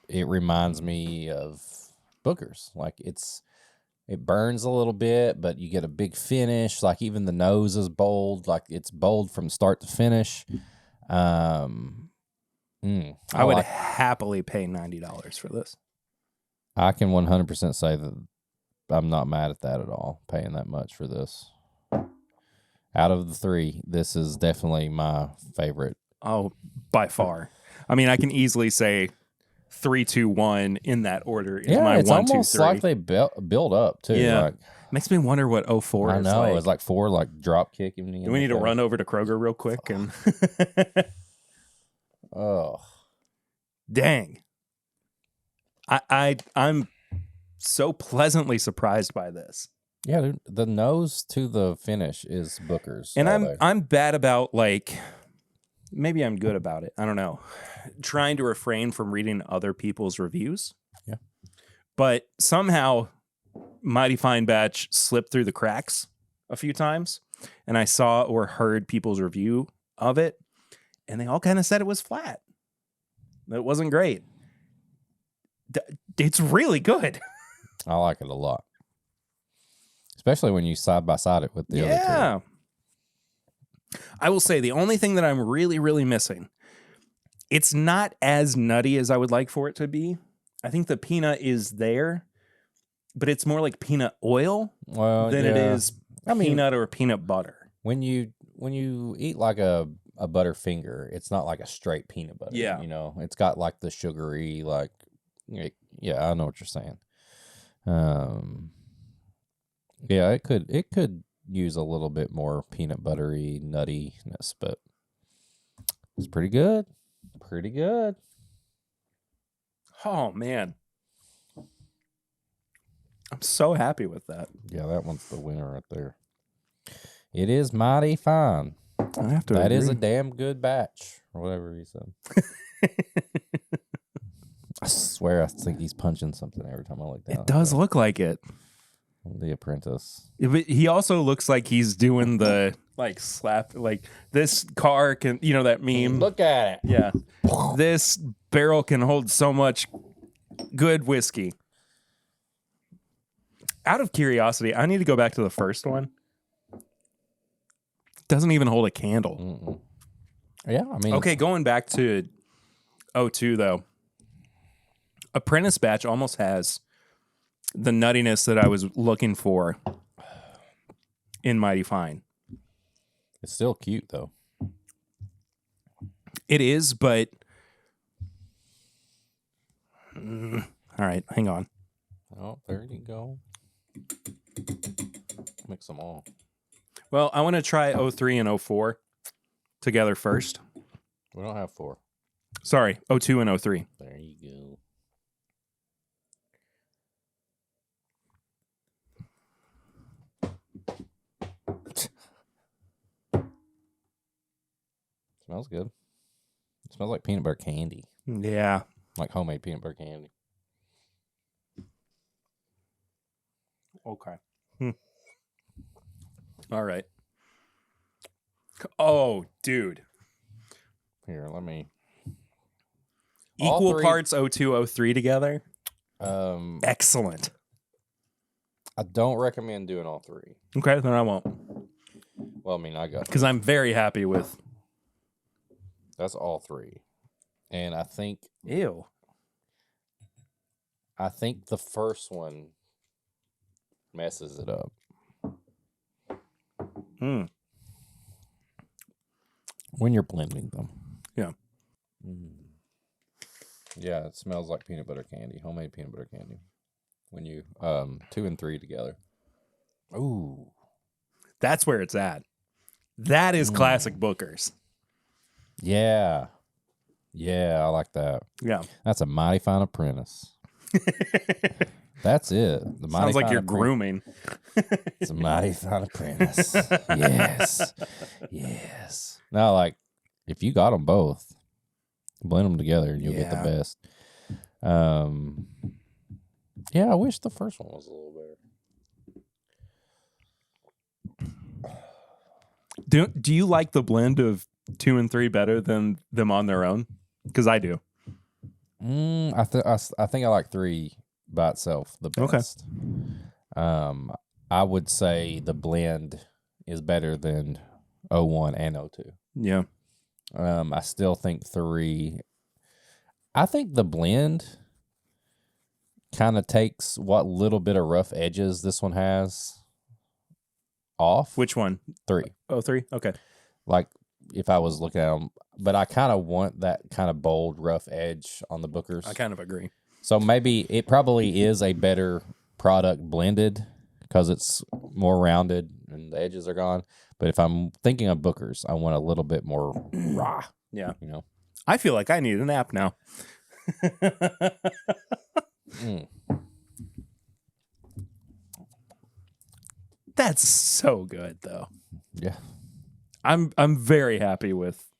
it reminds me of Booker's. Like it burns a little bit, but you get a big finish. Like even the nose is bold. Like it's bold from start to finish. I would happily pay $90 for this. I can 100% say that I'm not mad at that at all, paying that much for this. Out of the three, this is definitely my favorite. Oh, by far. I mean, I can easily say 3, 2, 1 in that order is my it's 1, 2, 3. almost like they build up too. Yeah. Like, Makes me wonder what 04 I is know like. it's like 4, like drop kicking me. Do we need to run over to Kroger real quick? And Oh, dang. I'm so pleasantly surprised by this. yeah, dude, the nose to the finish is Booker's. And all I'm day. I'm bad about, like, maybe I'm good about it. I don't know. Trying to refrain from reading other people's reviews. Yeah. But somehow Mighty Fine Batch slipped through the cracks a few times, and I saw or heard people's review of it, and they all kind of said it was flat. That it wasn't great. It's really good. I like it a lot, especially when you side by side it with the other two. I will say the only thing that I'm really, really missing, it's not as nutty as I would like for it to be. I think the peanut is there, but it's more like peanut oil than it is peanut or peanut butter. When you eat like a Butterfinger, it's not like a straight peanut butter. Yeah. You know, it's got like the sugary, like, yeah, I know what you're saying. Yeah, it could use a little bit more peanut buttery nuttiness, but it's pretty good. Pretty good. Oh, man. I'm so happy with that. Yeah, that one's the winner right there. It is mighty fine. I have to That agree. is a damn good batch, or whatever he said. I swear I think he's punching something every time I look down. It does look like it. The Apprentice. But he also looks like he's doing the like slap, like this car can, you know, that meme. Look at it. Yeah. This barrel can hold so much good whiskey. Out of curiosity, I need to go back to the first one. Doesn't even hold a candle. Yeah, I mean. Okay, going back to 02 though. Apprentice batch almost has the nuttiness that I was looking for in Mighty Fine. It's still cute though. It is, but all right, hang on. Oh, there you go. Mix them all. Well, I want to try 03 and 04 together first. We don't have 4. Sorry, 02 and 03. There you go. Smells good. It smells like peanut butter candy. Yeah. Like homemade peanut butter candy. Okay. All right. Oh, dude. Here, let me. Equal parts 02, 03 together. Excellent. I don't recommend doing all 3. Okay, then I won't. Well, I mean, I got Because I'm very happy with. that's all 3, and I think Ew. the first one messes it up. When you're blending them. Yeah. Yeah, it smells like peanut butter candy, homemade peanut butter candy. When you 2 and 3 together. Ooh. That's where it's at. That is classic Booker's. Yeah. Yeah, I like that. Yeah. That's a mighty fine apprentice. That's it. The mighty Sounds like fine you're apprentice. grooming. It's a mighty fine apprentice. Yes. Yes. Now, like, if you got them both, blend them together and you'll get the best. Yeah, I wish the first one was a little better. Do you like the blend of 2 and 3 better than them on their own? Because I do. I think I like 3 by itself the best. Okay. I would say the blend is better than 01 and 02. Yeah. I still think 3. I think the blend kind of takes what little bit of rough edges this one has off. Which one? 3. 03? Okay. Like, if I was looking at them, but I kind of want that kind of bold, rough edge on the Bookers. I kind of agree. So maybe it probably is a better product blended because it's more rounded and the edges are gone. But if I'm thinking of Bookers, I want a little bit more raw. Yeah. You know? I feel like I need a nap now. That's so good, though. Yeah. I'm very happy with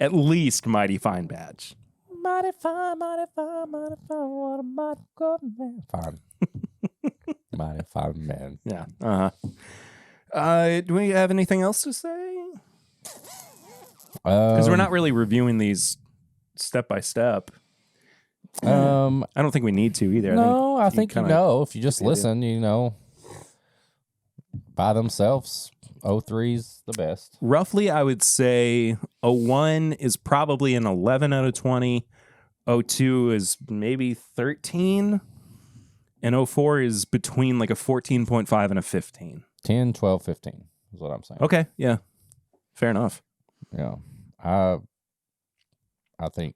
at least Mighty Fine Batch. Mighty fine, mighty fine, mighty fine, what a mighty good man. Fine. Mighty fine man. Yeah. Do we have anything else to say? Because we're not really reviewing these step by step. I don't think we need to either. I think you know, if you just listen, you know, by themselves, 03's the best. Roughly, I would say 01 is probably an 11 out of 20. 02 is maybe 13. And 04 is between like a 14.5 and a 15. 10, 12, 15 is what I'm saying. Okay, yeah. Fair enough. Yeah. I think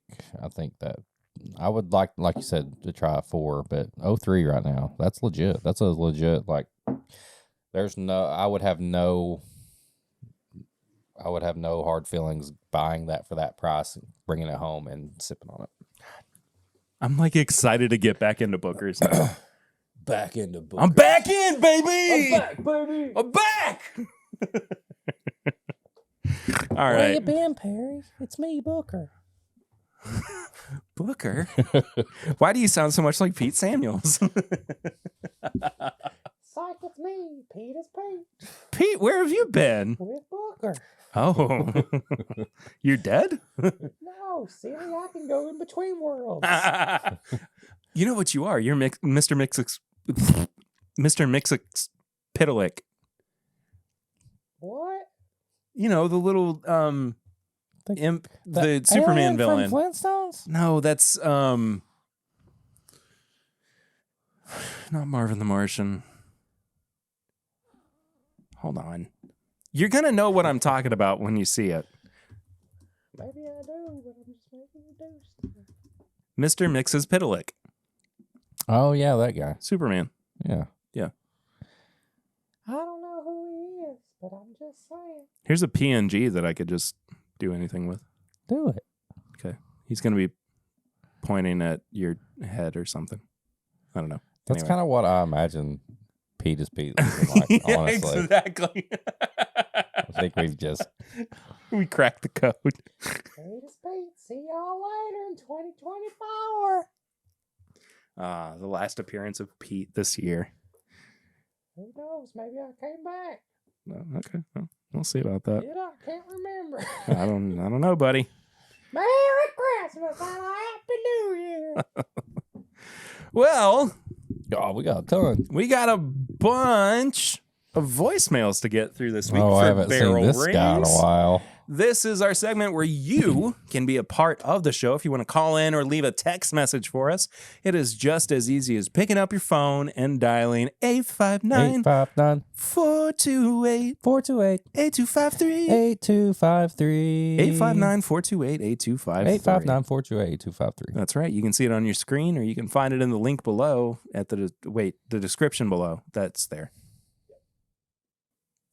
that I would like you said, to try 4, but 03 right now, that's legit. That's a legit, like, I would have no hard feelings buying that for that price, bringing it home and sipping on it. I'm like excited to get back into Booker's now. Back into Booker. I'm back in, baby. I'm back, baby. I'm back. All Where right. you been, Perry? It's me, Booker. Booker? Why do you sound so much like Pete Samuels? Psych, it's me. Pete is Pete. Pete, where have you been? With Booker. Oh, you're dead? No, silly, I can go in between worlds. You know what you are? You're Mr. Mixix Pitalik. What? You know, the little imp, the The Superman alien villain. from Flintstones? No, that's not Marvin the Martian. Hold on. You're going to know what I'm talking about when you see it. Maybe I do, but I'm just making a deuce. Mr. Mixes Pitalik. Oh, yeah, that guy. Superman. Yeah. Yeah. I don't know who he is, but I'm just saying. Here's a PNG that I could just do anything with. Do it. Okay. He's going to be pointing at your head or something. I don't know. That's Anyway. kind of what I imagine Pete is Pete looking like, Yeah, honestly. exactly. I think we've just... We cracked the code. Pete is Pete. See y'all later in 2024. The last appearance of Pete this year. Who knows? Maybe I came back. No, okay. Well, we'll see about that. Did I? Can't remember. I don't know, buddy. Merry Christmas and a Happy New Year. Well, Oh, we got a ton. we got a bunch of voicemails to get through this week Oh, for I haven't Barrel seen this Rings. guy in a while. This is our segment where you can be a part of the show. If you want to call in or leave a text message for us, it is just as easy as picking up your phone and dialing 859 859 428 428 8253. 8253 859 428 8253. 859 428 8253. That's right. You can see it on your screen, or you can find it in the link below at the description below. That's there.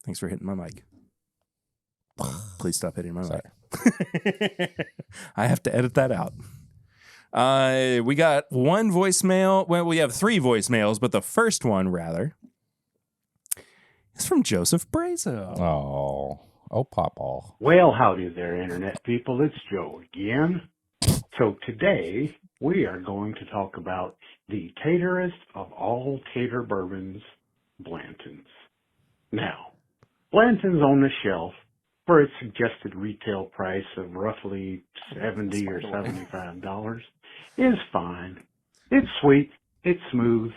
Thanks for hitting my mic. Please stop hitting my mic. I have to edit that out. We got one voicemail. Well, we have three voicemails, but the first one, rather, is from Joseph Brazo. Oh, Papa. Well, howdy there, Internet people. It's Joe again. So today, we are going to talk about the taterest of all tater bourbons, Blanton's. Now, Blanton's on the shelf for its suggested retail price of roughly $70 or $75 is fine. It's sweet, it's smooth,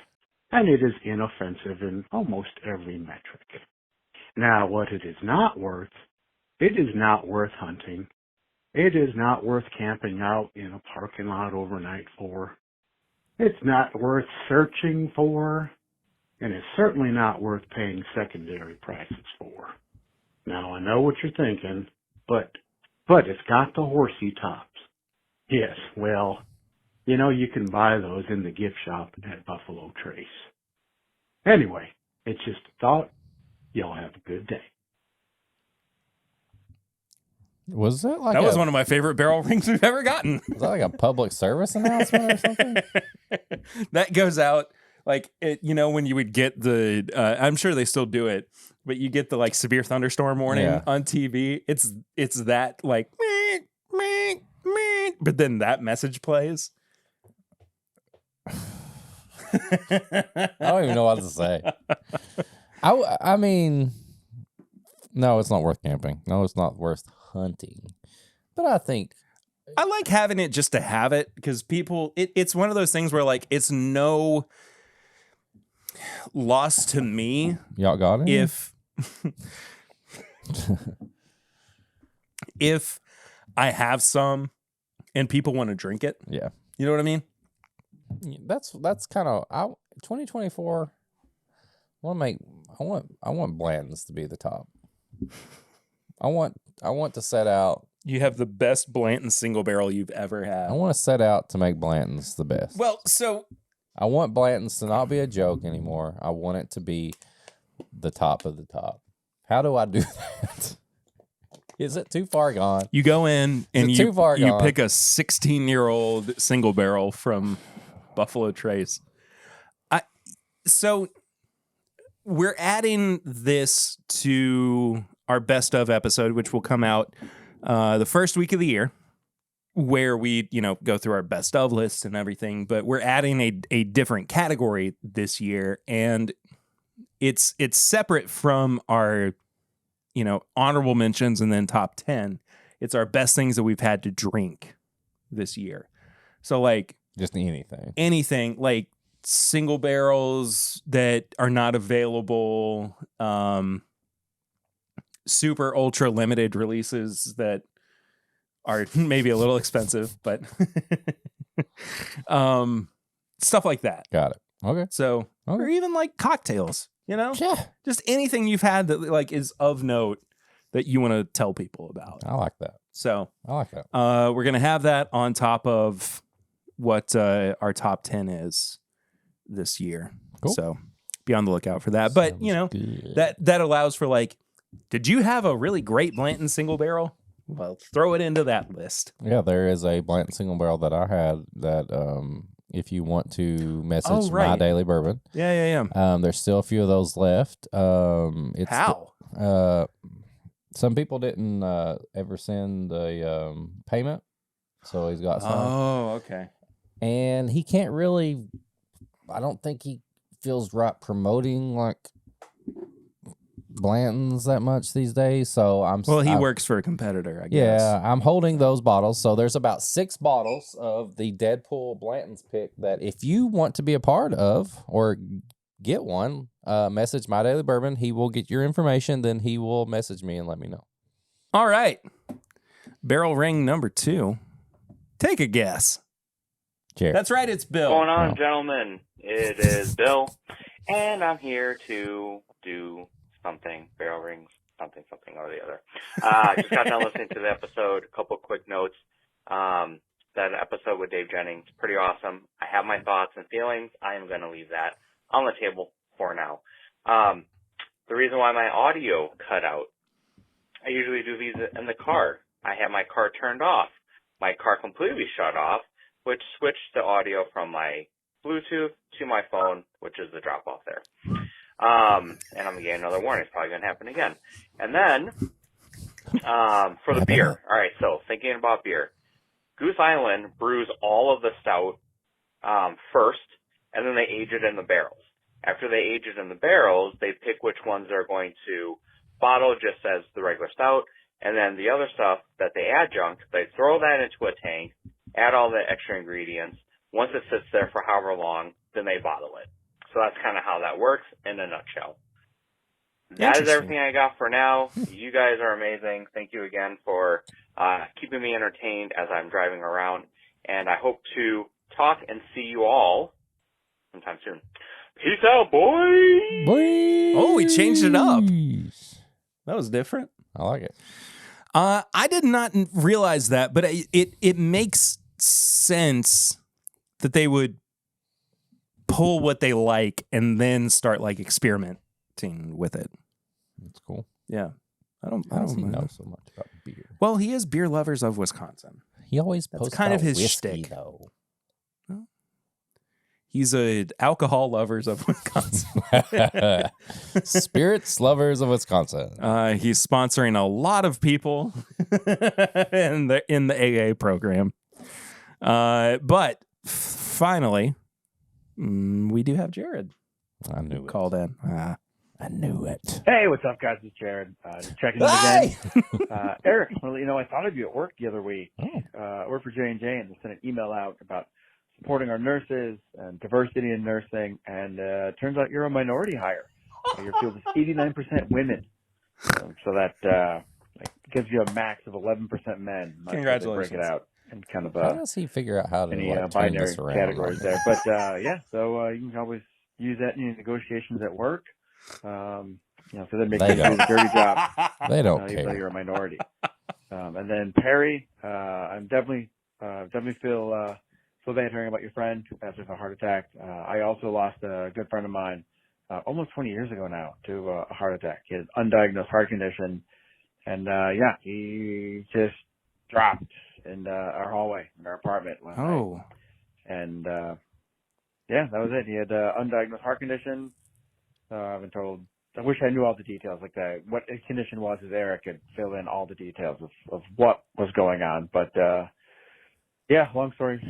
and it is inoffensive in almost every metric. Now, what it is not worth hunting. It is not worth camping out in a parking lot overnight for. It's not worth searching for, and it's certainly not worth paying secondary prices for. Now, I know what you're thinking, but it's got the horsey tops. Yes, well, you know, you can buy those in the gift shop at Buffalo Trace. Anyway, it's just a thought. Y'all have a good day. Was that like That was one of my favorite barrel rings we've ever gotten. Was that like a public service announcement or something? That goes out like it, you know, when you would get the I'm sure they still do it, but you get the like severe thunderstorm warning on TV. It's that like meh, meh, meh, but then that message plays. I don't even know what to say. I mean, no, it's not worth camping. No, it's not worth hunting. But I think I like having it just to have it because people, it's one of those things where like it's no loss to me. Y'all got it? If I have some and people want to drink it. Yeah. You know what I mean? That's kind of 2024. I want Blanton's to be the top. I want to set out. You have the best Blanton single barrel you've ever had. I want to set out to make Blanton's the best. Well, so I want Blanton's to not be a joke anymore. I want it to be the top of the top. How do I do that? Is it too far gone? You go in and Is it too far you gone? pick a 16-year-old single barrel from Buffalo Trace. So we're adding this to our best of episode, which will come out the first week of the year, where we, go through our best of lists and everything. But we're adding a different category this year, and it's separate from our, honorable mentions and then top 10. It's our best things that we've had to drink this year. So like Just anything like single barrels that are not available, super ultra limited releases that are maybe a little expensive, but stuff like that. Got it. Okay. So, or even like cocktails, Yeah. just anything you've had that like is of note that you want to tell people about. I like that. So, I like that. we're going to have that on top of what our top 10 is this year. Cool. So be on the lookout for that. But, Sounds good. that allows for like, did you have a really great Blanton single barrel? Well, throw it into that list. Yeah, there is a Blanton single barrel that I had that if you want to message My right. Daily Bourbon. Yeah. There's still a few of those left. It's How? Some people didn't ever send a payment, so he's got some. Oh, okay. And he can't really, I don't think he feels right promoting like Blanton's that much these days. So He works for a competitor, I guess. Yeah, I'm holding those bottles. So there's about 6 bottles of the Deadpool Blanton's pick that if you want to be a part of or get one, message My Daily Bourbon. He will get your information. Then he will message me and let me know. All right. Barrel ring number 2. Take a guess. Cheers. That's right. It's Bill. What's going on, gentlemen? It is Bill, and I'm here to do something, barrel rings, something or the other. Just got done listening to the episode. A couple quick notes. That episode with Dave Jennings, pretty awesome. I have my thoughts and feelings. I am going to leave that on the table for now. The reason why my audio cut out, I usually do these in the car. I have my car turned off. My car completely shut off, which switched the audio from my Bluetooth to my phone, which is the drop off there. And I'm getting another warning. It's probably going to happen again. And then, for the beer. All right. So thinking about beer, Goose Island brews all of the stout, first, and then they age it in the barrels. After they age it in the barrels, they pick which ones they're going to bottle just as the regular stout. And then the other stuff that they adjunct, they throw that into a tank, add all the extra ingredients. Once it sits there for however long, then they bottle it. So that's kind of how that works in a nutshell. That is everything I got for now. You guys are amazing. Thank you again for keeping me entertained as I'm driving around. And I hope to talk and see you all sometime soon. Peace out, boys! Oh, we changed it up. That was different. I like it. I did not realize that, but it makes sense that they would pull what they like and then start like experimenting with it. That's cool. Yeah. I don't know so much about beer. Well, he is Beer Lovers of Wisconsin. He always That's posts kind of about his whiskey, shtick. though. He's a alcohol lovers of Wisconsin. Spirits lovers of Wisconsin. He's sponsoring a lot of people in the AA program. But finally, we do have Jared. I knew it. Called in. I knew it. Hey, what's up, guys? It's Jared. Just checking in again. Eric, well, I thought of you at work the other week. I work for J&J and they sent an email out about supporting our nurses and diversity in nursing, and turns out you're a minority hire. Your field is 89% women, so that gives you a max of 11% men. Congratulations. Break it out and kind of How does he figure out how to any turn binary this around? categories there. But so you can always use that in your negotiations at work. So they're making They you do a dirty job. They don't Even though care. you're a minority. And then Perry, I'm definitely feel bad hearing about your friend who passed with a heart attack. I also lost a good friend of mine almost 20 years ago now to a heart attack. He had an undiagnosed heart condition, And he just dropped in our hallway in our apartment last night. And that was it. He had undiagnosed heart condition. I've been told. I wish I knew all the details. Like what his condition was, is Eric could fill in all the details of what was going on. But long story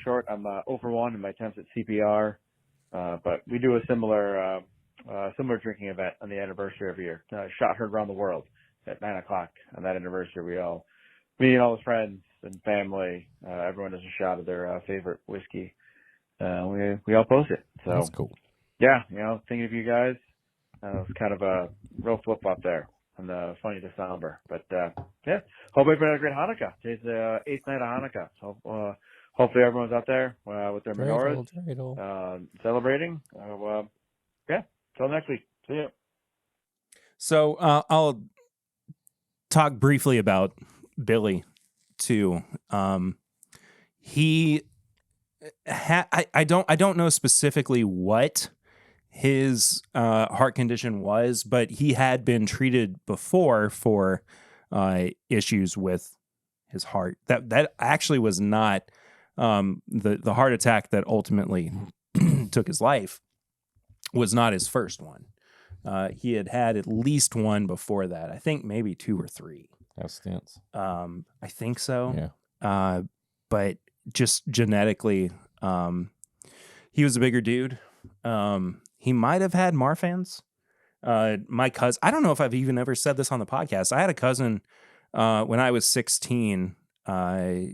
short, I'm 0 for 1 in my attempts at CPR. But we do a similar drinking event on the anniversary every year. Shot heard around the world at 9:00 on that anniversary. Me and all the friends and family, everyone does a shot of their favorite whiskey. We all post it. So that's cool. Yeah, thinking of you guys. It's kind of a real flip flop there, and funny to somber. But hope everybody had a great Hanukkah. Today's the 8th night of Hanukkah. So hopefully everyone's out there with their menorahs celebrating. Till next week. See ya. So I'll talk briefly about Billy too. He I don't know specifically what his heart condition was, but he had been treated before for issues with his heart. That actually was not the heart attack that ultimately took his life was not his first one. He had at least one before that. I think maybe 2 or 3. That stints. I think so. Yeah. But just genetically, he was a bigger dude. He might have had Marfan's. My cousin, I don't know if I've even ever said this on the podcast. I had a cousin when I was 16.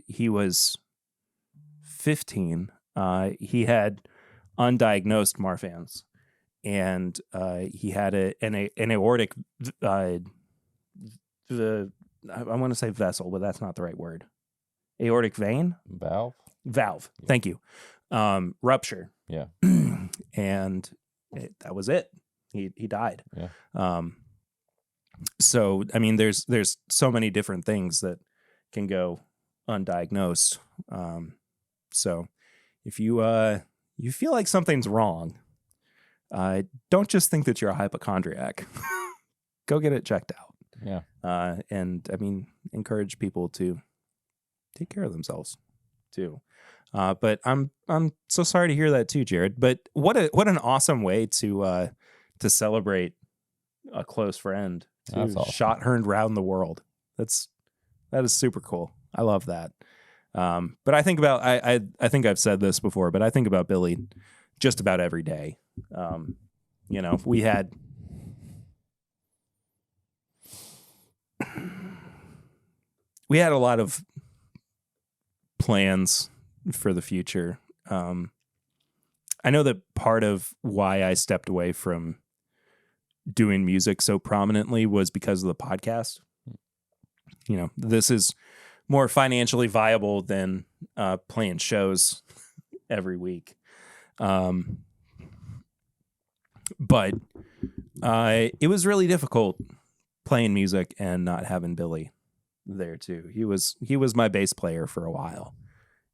He was 15. He had undiagnosed Marfan's, and he had an aortic. I want to say vessel, but that's not the right word. Aortic vein? Valve. Yeah. Thank you. Rupture. Yeah. And that was it. He died. Yeah. So I mean, there's so many different things that can go undiagnosed. So if you feel like something's wrong, don't just think that you're a hypochondriac. Go get it checked out. Yeah. And I mean, encourage people to take care of themselves too. But I'm so sorry to hear that too, Jared. But what an awesome way to celebrate a close friend. That's awesome. Shot heard around the world. That is super cool. I love that. But I think about I think I've said this before, but I think about Billy just about every day. We had a lot of plans for the future. I know that part of why I stepped away from doing music so prominently was because of the podcast. This is more financially viable than playing shows every week. But it was really difficult playing music and not having Billy there too. He was my bass player for a while,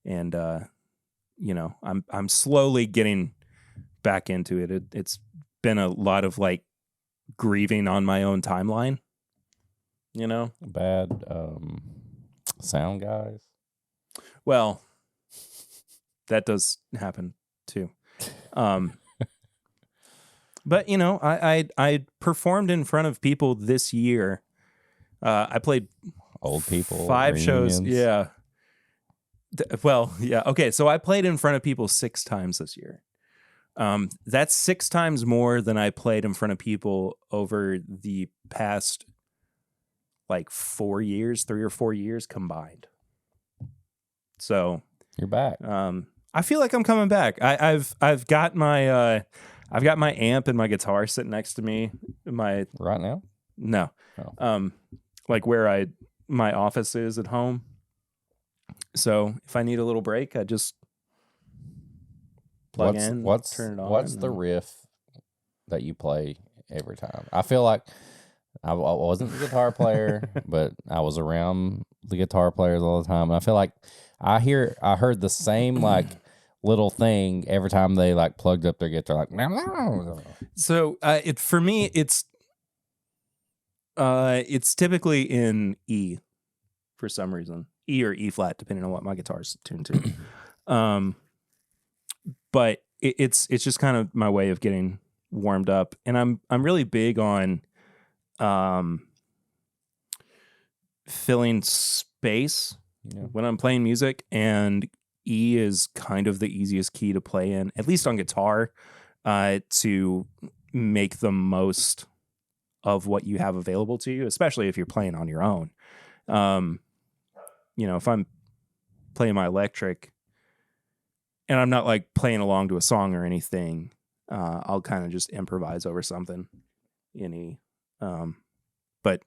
and I'm slowly getting back into it. It's been a lot of like grieving on my own timeline. Bad sound guys. Well, that does happen too. But I performed in front of people this year. I played old people 5 shows. reunions. Yeah. Well, yeah. Okay. So I played in front of people 6 times this year. That's 6 times more than I played in front of people over the past like 4 years, 3 or 4 years combined. So you're back. I feel like I'm coming back. I've got my amp and my guitar sitting next to me. Right now? No. Oh. Like where my office is at home. So if I need a little break, I just plug in, turn it on. What's the riff that you play every time? I feel like I wasn't the guitar player, but I was around the guitar players all the time. And I feel like I heard the same like little thing every time they like plugged up their guitar. Like, so for me, it's It's typically in E for some reason. E or E flat, depending on what my guitar's tuned to. But it's just kind of my way of getting warmed up. And I'm really big on filling space when I'm playing music, and E is kind of the easiest key to play in, at least on guitar, to make the most of what you have available to you, especially if you're playing on your own. If I'm playing my electric and I'm not like playing along to a song or anything, I'll kind of just improvise over something in E. But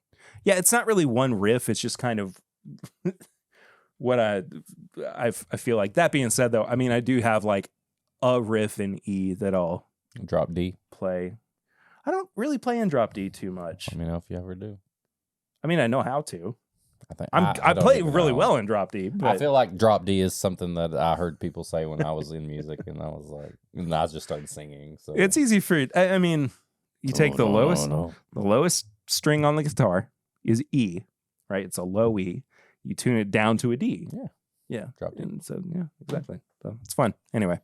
yeah, it's not really one riff. It's just kind of what I feel like. That being said, though, I mean, I do have like a riff in E that I'll drop D play. I don't really play in drop D too much. Let me know if you ever do. I mean, I know how to. I play really well in drop D. But I feel like drop D is something that I heard people say when I was in music, and I was like, and I just started singing. So it's easy for. I mean, you take the lowest string on the guitar is E, right? It's a low E. You tune it down to a D. Yeah. Drop D. And so yeah, exactly. So it's fun. Anyway,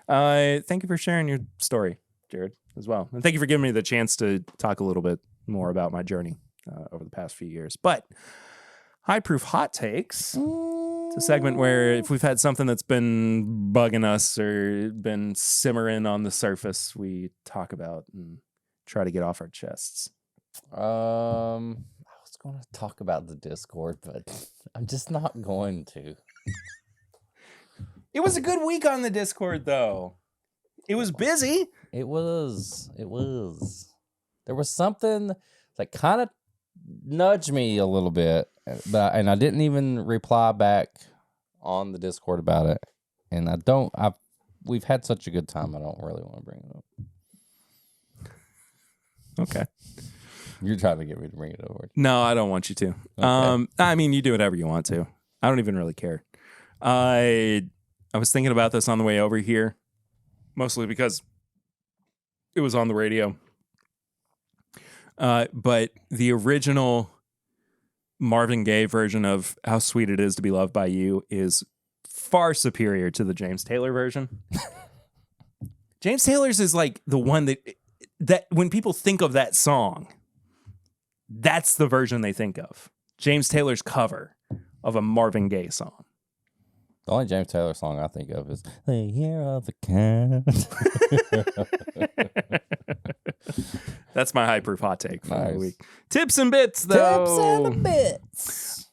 thank you for sharing your story, Jared, as well, and thank you for giving me the chance to talk a little bit more about my journey over the past few years. But High Proof Hot Takes. It's a segment where if we've had something that's been bugging us or been simmering on the surface, we talk about and try to get off our chests. I was going to talk about the Discord, but I'm just not going to. It was a good week on the Discord, though. It was busy. It was. There was something that kind of nudged me a little bit, and I didn't even reply back on the Discord about it. And we've had such a good time, I don't really want to bring it up. Okay. You're trying to get me to bring it over. No, I don't want you to. Okay. I mean, you do whatever you want to. I don't even really care. I was thinking about this on the way over here, mostly because it was on the radio. But the original Marvin Gaye version of How Sweet It Is to Be Loved by You is far superior to the James Taylor version. James Taylor's is like the one that when people think of that song, that's the version they think of. James Taylor's cover of a Marvin Gaye song. The only James Taylor song I think of is The Year of the Cat. That's my High Proof Hot Take for the week. Tips and bits, though. Tips and bits.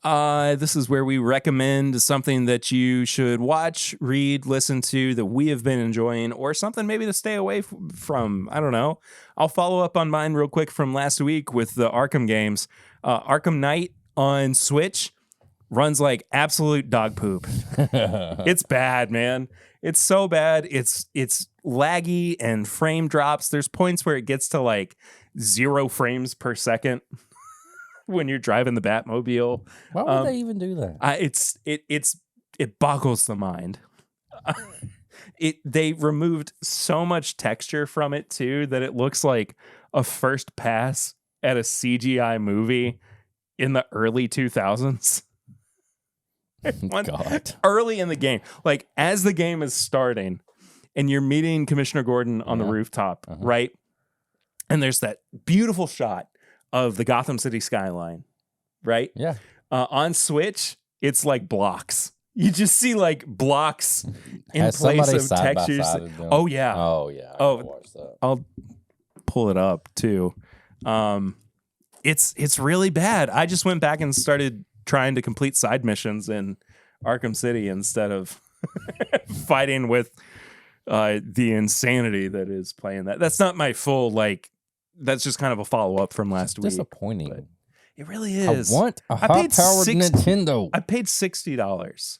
This is where we recommend something that you should watch, read, listen to that we have been enjoying, or something maybe to stay away from. I don't know. I'll follow up on mine real quick from last week with the Arkham games. Arkham Knight on Switch runs like absolute dog poop. It's bad, man. It's so bad. It's laggy and frame drops. There's points where it gets to like 0 frames per second when you're driving the Batmobile. Why would they even do that? It boggles the mind. They removed so much texture from it too that it looks like a first pass at a CGI movie in the early 2000s. God. Early in the game, like as the game is starting and you're meeting Commissioner Gordon on the rooftop, right? And there's that beautiful shot of the Gotham City skyline, right? Yeah. On Switch, it's like blocks. You just see like blocks in Has place somebody of side by textures. side of them? Oh yeah. Oh yeah. I'll pull it up too. It's really bad. I just went back and started trying to complete side missions in Arkham City instead of fighting with the insanity that is playing that. That's not my full, like, that's just kind of a follow-up from last week. Disappointing. It really is. I want a high-powered Nintendo. I paid $60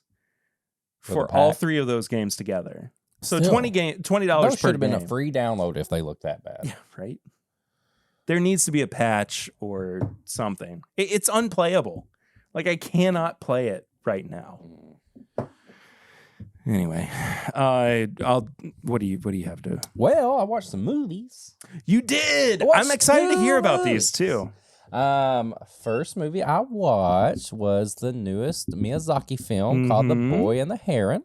For for all 3 of those games together. So Still, $20 per game. Those should have been a free download if they looked that bad. Yeah, right? There needs to be a patch or something. It's unplayable. Like, I cannot play it right now. Anyway, what do you have to? Well, I watched some movies. You did. I'm excited to hear about these too. First movie I watched was the newest Miyazaki film called The Boy and the Heron.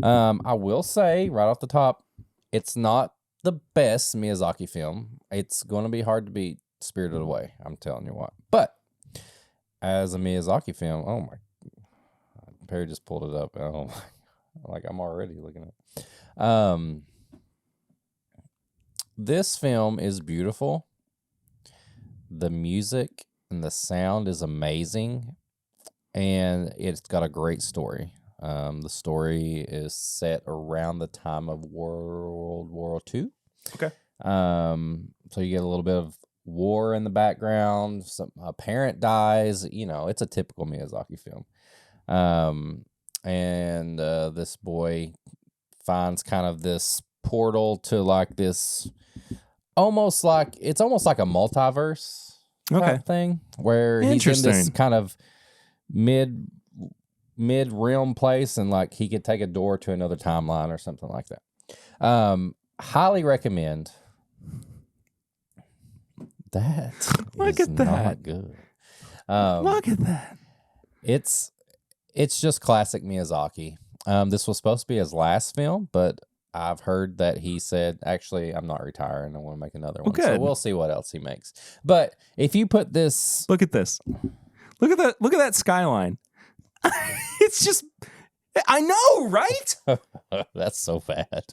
I will say right off the top, it's not the best Miyazaki film. It's going to be hard to beat Spirited Away. I'm telling you what. But as a Miyazaki film, oh my, Perry just pulled it up. Oh, like I'm already looking at it. This film is beautiful. The music and the sound is amazing, and it's got a great story. The story is set around the time of World War II. Okay. So you get a little bit of war in the background. A parent dies. You know, it's a typical Miyazaki film. And this boy finds kind of this portal to like this, almost like a multiverse type thing, where he's in this kind of mid realm place, and like he could take a door to another timeline or something like that. Highly recommend. That look at that. Not good. Look at that. It's just classic Miyazaki. This was supposed to be his last film, but I've heard that he said, actually, I'm not retiring. I want to make another one. So we'll see what else he makes. But if you put this... Look at this. Look at that skyline. It's just... I know, right? That's so bad.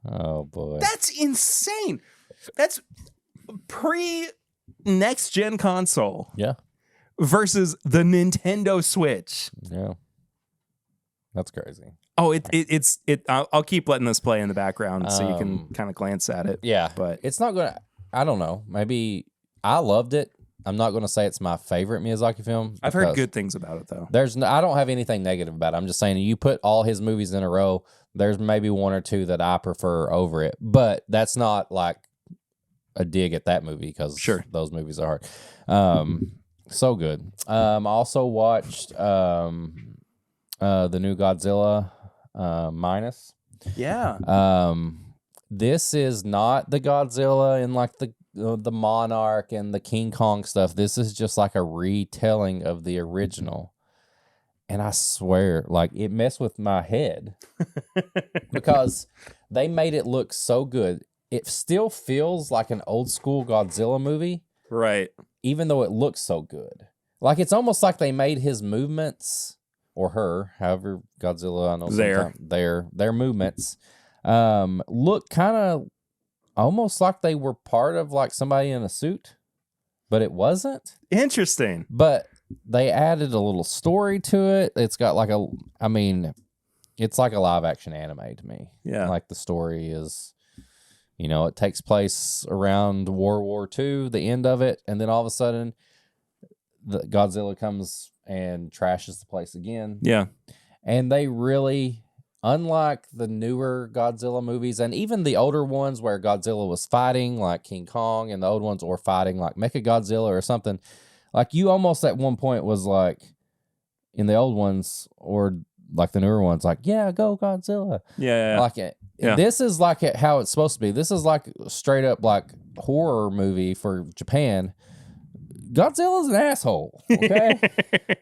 Oh, boy. That's insane. That's pre-next gen console. Yeah. Versus the Nintendo Switch. Yeah. That's crazy. Oh, it's I'll keep letting this play in the background so you can kind of glance at it. Yeah, but it's not gonna. I don't know. Maybe I loved it. I'm not gonna say it's my favorite Miyazaki film. I've heard good things about it though. I don't have anything negative about it. I'm just saying, you put all his movies in a row, there's maybe one or two that I prefer over it. But that's not like a dig at that movie, because those movies are hard. So good. I also watched the new Godzilla minus. Yeah. This is not the Godzilla and like the Monarch and the King Kong stuff. This is just like a retelling of the original. And I swear, like, it messed with my head because they made it look so good. It still feels like an old school Godzilla movie. Right. Even though it looks so good. Like, it's almost like they made his movements, or her, however Godzilla, I know their movements, look kind of almost like they were part of like somebody in a suit, but it wasn't. Interesting. But they added a little story to it. It's got like it's like a live action anime to me. Yeah. Like the story is, it takes place around World War II, the end of it. And then all of a sudden the Godzilla comes and trashes the place again. Yeah. And they really, unlike the newer Godzilla movies and even the older ones where Godzilla was fighting like King Kong, and the old ones were fighting like Mechagodzilla or something, like you almost at one point was like, in the old ones or like the newer ones, like, yeah, go Godzilla. Yeah. Like it. Yeah. This is like how it's supposed to be. This is like straight up like horror movie for Japan. Godzilla's an asshole, okay?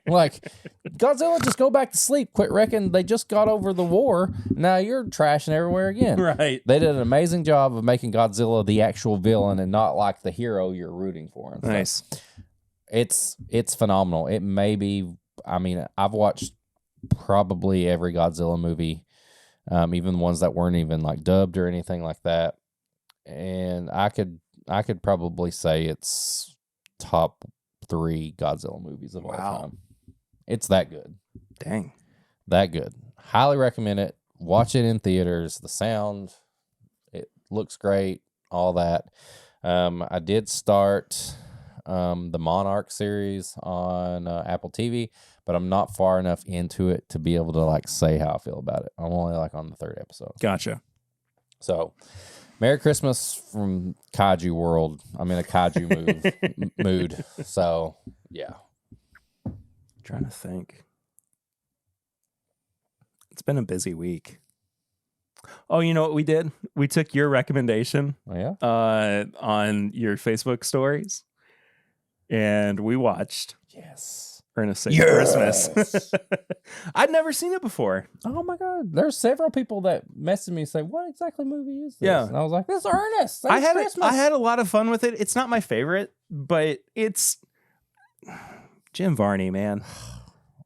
Like, Godzilla, just go back to sleep. Quit wrecking. They just got over the war. Now you're trashing everywhere again. Right. They did an amazing job of making Godzilla the actual villain and not like the hero you're rooting for. And nice. It's phenomenal. It may be, I've watched probably every Godzilla movie, even the ones that weren't even like dubbed or anything like that. And I could probably say it's top 3 Godzilla movies of all time. It's that good. Dang. That good. Highly recommend it. Watch it in theaters. The sound, it looks great. All that. I did start the Monarch series on Apple TV, but I'm not far enough into it to be able to like say how I feel about it. I'm only like on the 3rd episode. Gotcha. So, Merry Christmas from Kaiju World. I'm in a Kaiju mood. So, yeah. I'm trying to think. It's been a busy week. Oh, you know what we did? We took your recommendation Oh, yeah. on your Facebook stories, and we watched Yes. Ernest Saves Christmas. I'd never seen it before. Oh my God! There's several people that messaged me and say, "What exactly movie is this?" Yeah. And I was like, "It's Ernest. I had Christmas." I had a lot of fun with it. It's not my favorite, but it's Jim Varney, man.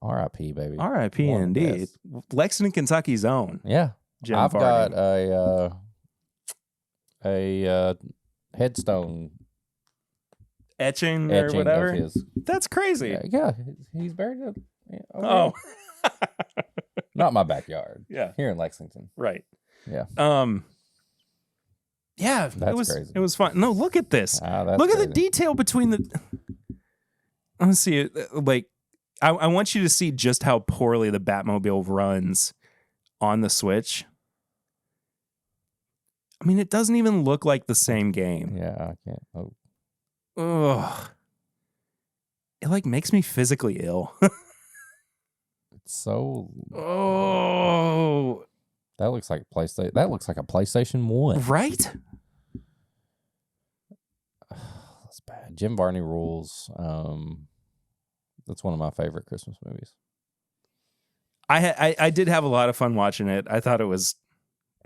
R.I.P. baby. R.I.P. One of the indeed. best. Lexington, Kentucky's own. Yeah. Jim I've Varney. got a headstone etching or etching whatever. of his. That's crazy. Yeah, he's buried over Oh, here. Not my backyard. yeah, Here in Lexington. right. Yeah. Yeah, That's it was crazy. It was fun. No, look at this. That's Look at the crazy. detail between the. Let's see it. Like, I want you to see just how poorly the Batmobile runs on the Switch. I mean, it doesn't even look like the same game. Yeah, I can't. Oh. Ugh. It like makes me physically ill. It's so. Oh, That looks like PlayStation. That looks like a PlayStation 1. right? That's bad. Jim Varney rules. That's one of my favorite Christmas movies. I did have a lot of fun watching it. I thought it was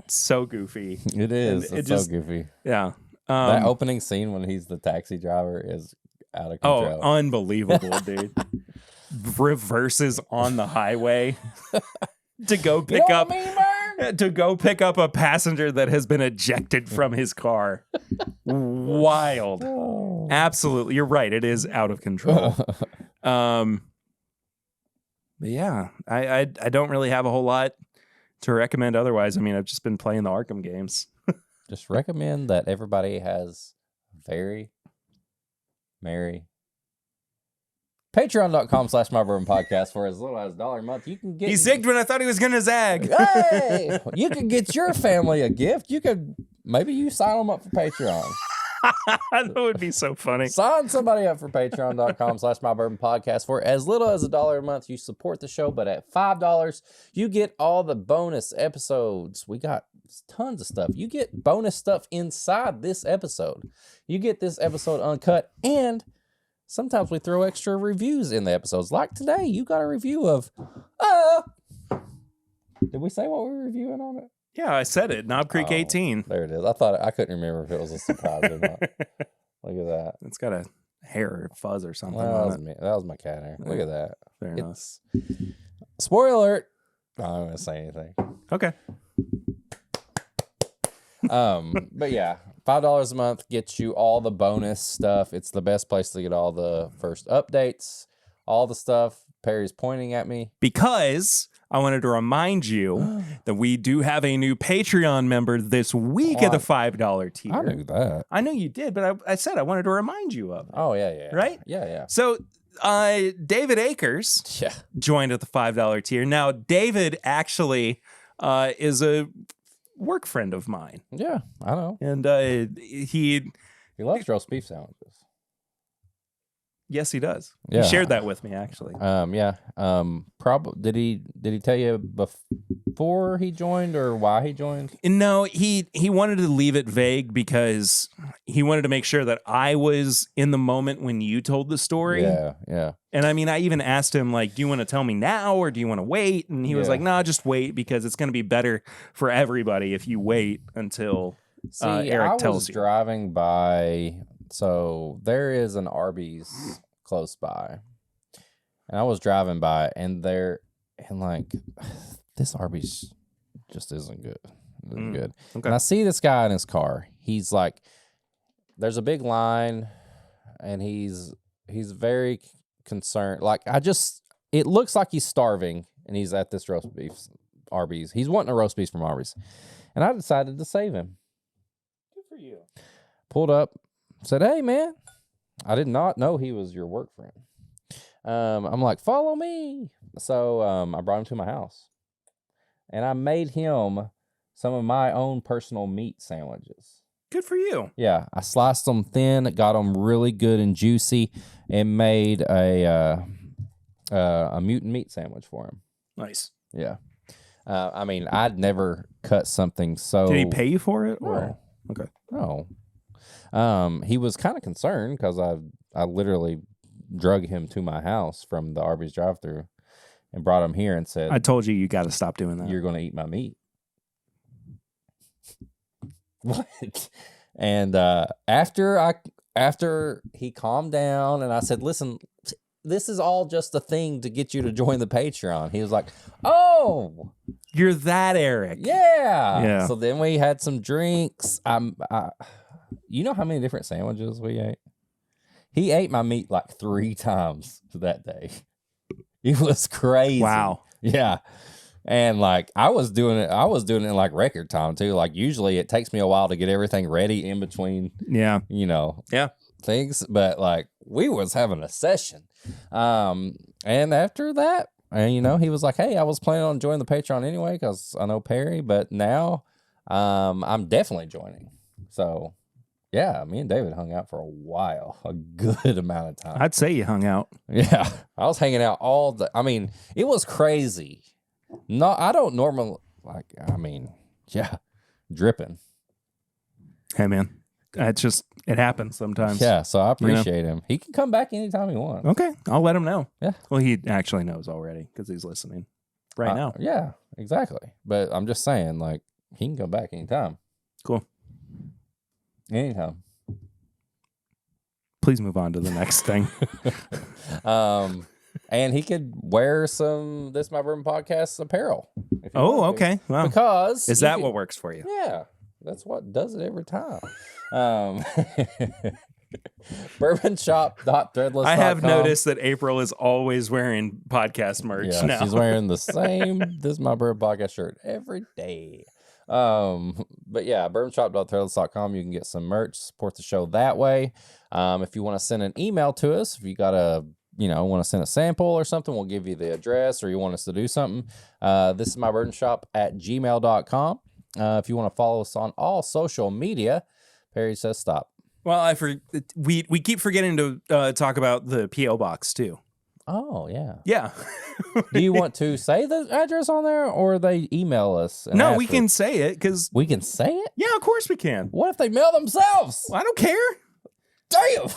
so goofy. It is. And It's just- so goofy. Yeah. That opening scene when he's the taxi driver is out of Oh, control. unbelievable, dude. Reverses on the highway to go pick You know up what I mean, Vern? to go pick up a passenger that has been ejected from his car. Wild. Oh. Absolutely. You're right. It is out of control. But yeah, I don't really have a whole lot to recommend otherwise. I mean, I've just been playing the Arkham games. Just recommend that everybody has very merry Patreon.com/MyBourbon Podcast for as little as $1 a month. You can get. He zigged when I thought he was going to zag. Hey, you can get your family a gift. You could maybe you sign them up for Patreon. That would be so funny. Sign somebody up for Patreon.com/MyBourbon Podcast for as little as $1 a month. You support the show, but at $5, you get all the bonus episodes. We got tons of stuff. You get bonus stuff inside this episode. You get this episode uncut, and sometimes we throw extra reviews in the episodes. Like today, you got a review of. Did we say what we were reviewing on it? Yeah, I said it. Knob Creek 18. There it is. I couldn't remember if it was a surprise or not. Look at that. It's got a hair or fuzz or something. Well, on that was me. That was my cat hair. Look at that. Fair enough. It's spoiler alert. No, I'm not gonna say anything. Okay. But yeah, $5 a month gets you all the bonus stuff. It's the best place to get all the first updates, all the stuff. Perry's pointing at me. Because I wanted to remind you that we do have a new Patreon member this week at the $5 tier. I knew that. I know you did, but I said I wanted to remind you of it. Oh yeah. Right? Yeah. So David Akers Yeah. joined at the $5 tier. Now, David actually is a work friend of mine. Yeah, I know. And He loves roast beef sandwiches. yes, he does. Yeah. He shared that with me, actually. Yeah. Probably did he tell you before he joined or why he joined? No, he wanted to leave it vague because he wanted to make sure that I was in the moment when you told the story. Yeah. And I mean, I even asked him, like, do you want to tell me now or do you want to wait? And he was Yeah. like, nah, just wait because it's going to be better for everybody if you wait until See, Eric I tells was you. driving by, so there is an Arby's close by, and I was driving by, and like this Arby's just isn't good. Good. Okay. And I see this guy in his car. He's like, there's a big line, and he's very concerned. Like it looks like he's starving, and he's at this roast beef Arby's. He's wanting a roast beef from Arby's, and I decided to save him. Good for you. Pulled up, said, "Hey, man, I did not know he was your work friend." I'm like, "Follow me." So I brought him to my house, and I made him some of my own personal meat sandwiches. Good for you. Yeah, I sliced them thin, got them really good and juicy, and made a mutant meat sandwich for him. Nice. Yeah. I mean, I'd never cut something so. Did he pay you for it? Or? No. Okay. No. He was kind of concerned because I literally drug him to my house from the Arby's drive-thru and brought him here and said, I told you got to stop doing that. You're going to eat my meat. What? And after he calmed down and I said, listen, this is all just a thing to get you to join the Patreon. He was like, oh, you're that Eric. Yeah. So then we had some drinks. You know how many different sandwiches we ate? He ate my meat like 3 times that day. It was crazy. Wow. Yeah. And like I was doing it in like record time too. Like usually it takes me a while to get everything ready in between. Yeah. Things, but like we was having a session. And after that, he was like, "Hey, I was planning on joining the Patreon anyway because I know Perry, but now I'm definitely joining." So yeah, me and David hung out for a while, a good amount of time. I'd say you hung out. Yeah, I was hanging out it was crazy. No, I don't normally dripping. Hey, man, it happens sometimes. Yeah, so I appreciate him. He can come back anytime he wants. Okay, I'll let him know. Yeah. Well, he actually knows already because he's listening right now. Yeah, exactly. But I'm just saying, like, he can come back anytime. Cool. Anytime. Please move on to the next thing. And he could wear some This My Bourbon Podcast apparel. Okay. Wow. Because is that what works for you? Yeah. That's what does it every time. Bourbonshop.threadless.com. I have noticed that April is always wearing podcast merch now. She's wearing the same This My Bourbon Podcast shirt every day. But yeah, bourbonshop.threadless.com. You can get some merch, support the show that way. If you want to send an email to us, if you got want to send a sample or something, we'll give you the address, or you want us to do something. This is my bourbon shop at gmail.com. If you want to follow us on all social media, Perry says stop. Well, we keep forgetting to talk about the P.O. box too. Oh, yeah. Yeah. Do you want to say the address on there, or they email us? No, we can say it because we can say it. Yeah, of course we can. What if they mail themselves? Well, I don't care. Damn.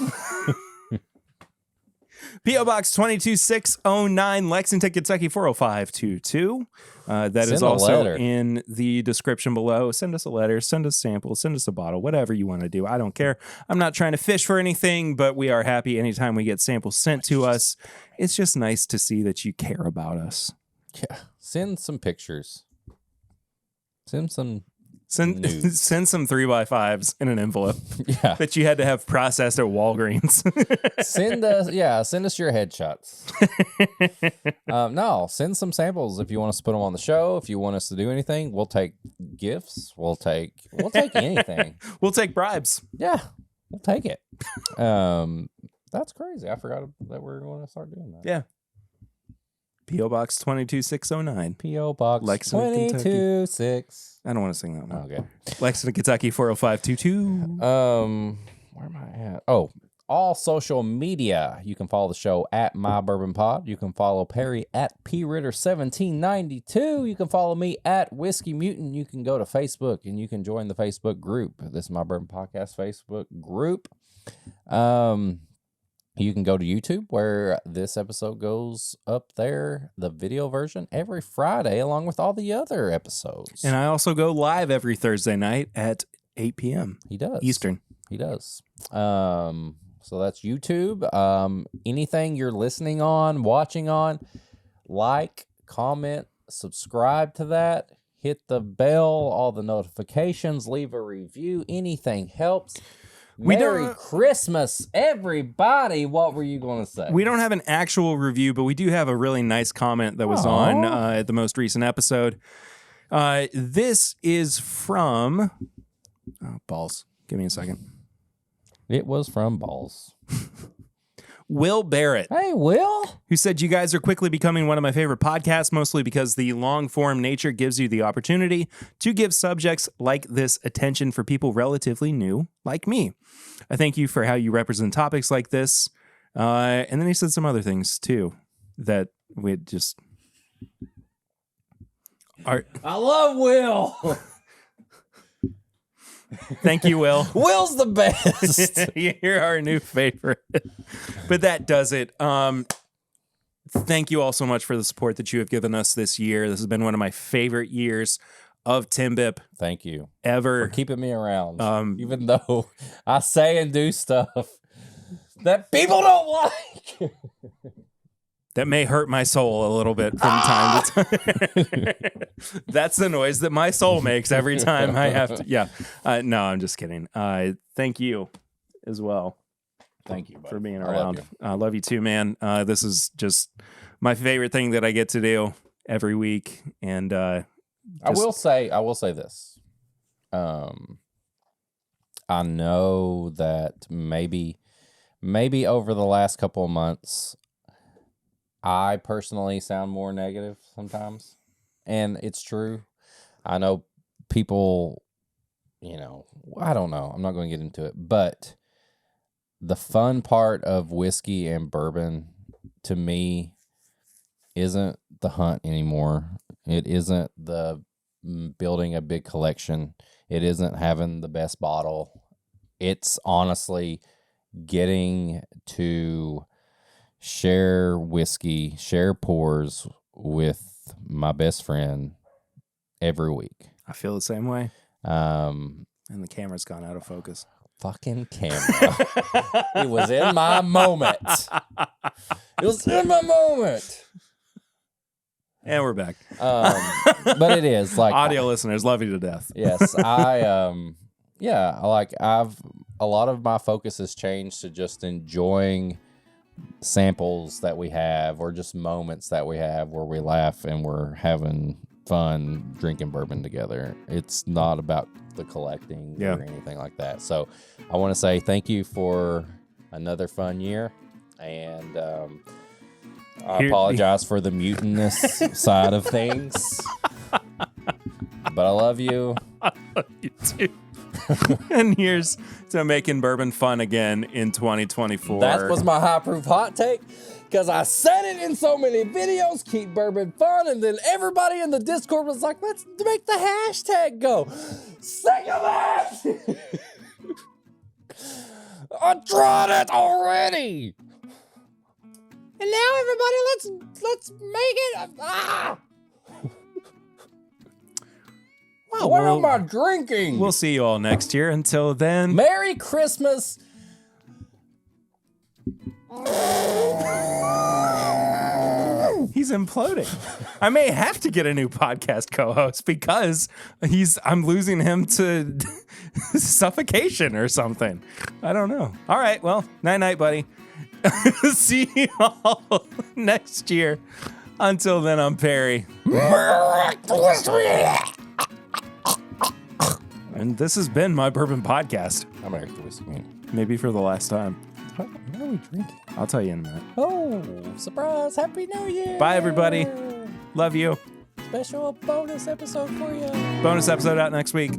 P.O. Box 22609, Lexington, Kentucky 40522. That is also in the description below. Send us a letter, send us samples, send us a bottle, whatever you want to do. I don't care. I'm not trying to fish for anything, but we are happy anytime we get samples sent to us. It's just nice to see that you care about us. Yeah. Send some pictures. Send some Send some 3x5s in an envelope. Yeah. That you had to have processed at Walgreens. Send us your headshots. No, send some samples if you want us to put them on the show. If you want us to do anything, we'll take gifts. We'll take anything. We'll take bribes. Yeah, we'll take it. That's crazy. I forgot that we're going to start doing that. Yeah. P.O. Box 22609. P.O. Box Lexington, 226. I don't want to sing that one. Okay. Lexington, Kentucky 40522. Where am I at? Oh, all social media. You can follow the show at My Bourbon Pod. You can follow Perry at PRitter1792. You can follow me at Whiskey Mutant. You can go to Facebook and you can join the Facebook group. This is My Bourbon Podcast Facebook group. You can go to YouTube where this episode goes up there, the video version, every Friday, along with all the other episodes. And I also go live every Thursday night at 8 p.m. He does. Eastern. He does. So that's YouTube. Anything you're listening on, watching on, like, comment, subscribe to that. Hit the bell, all the notifications, leave a review. Anything helps. Merry Christmas, everybody. What were you going to say? We don't have an actual review, but we do have a really nice comment that was on the most recent episode. This is from... Balls. Give me a second. It was from Balls. Will Barrett. Hey, Will. Who said, you guys are quickly becoming one of my favorite podcasts, mostly because the long-form nature gives you the opportunity to give subjects like this attention for people relatively new, like me. I thank you for how you represent topics like this. And then he said some other things, too, that we just... I love Will. Thank you, Will. Will's the best. You're our new favorite. But that does it. Thank you all so much for the support that you have given us this year. This has been one of my favorite years of Timbip. Thank you ever for keeping me around, even though I say and do stuff that people don't like. That may hurt my soul a little bit from time to time. That's the noise that my soul makes every time I have to. Yeah. No, I'm just kidding. Thank you as well. Thank you, buddy. For being around. I love you too, man. This is just my favorite thing that I get to do every week. And I will say this. I know that maybe over the last couple of months, I personally sound more negative sometimes, and it's true. I know people, I don't know. I'm not going to get into it, but the fun part of whiskey and bourbon to me isn't the hunt anymore. It isn't the building a big collection. It isn't having the best bottle. It's honestly getting to share whiskey, share pours with my best friend every week. I feel the same way. And the camera's gone out of focus. Fucking camera. It was in my moment. And we're back. But it is like audio listeners love you to death. Yes, a lot of my focus has changed to just enjoying samples that we have, or just moments that we have where we laugh and we're having fun drinking bourbon together. It's not about the collecting or anything like that. So I want to say thank you for another fun year, and I apologize for the mutinous side of things, but I love you. I love you too. And here's to making bourbon fun again in 2024. That was my high proof hot take, because I said it in so many videos, keep bourbon fun, and then everybody in the Discord was like, let's make the hashtag go. Sick of it! I tried it already! And now everybody, let's make it. What am I drinking? We'll see you all next year. Until then, Merry Christmas. He's imploding. I may have to get a new podcast co-host because I'm losing him to suffocation or something. I don't know. All right. Well, night, buddy. See you all next year. Until then, I'm Perry. And this has been my bourbon podcast. I'm Eric the Whiskey Man. Maybe for the last time. What are we drinking? I'll tell you in a minute. Oh, surprise. Happy New Year. Bye, everybody. Love you. Special bonus episode for you. Bonus episode out next week.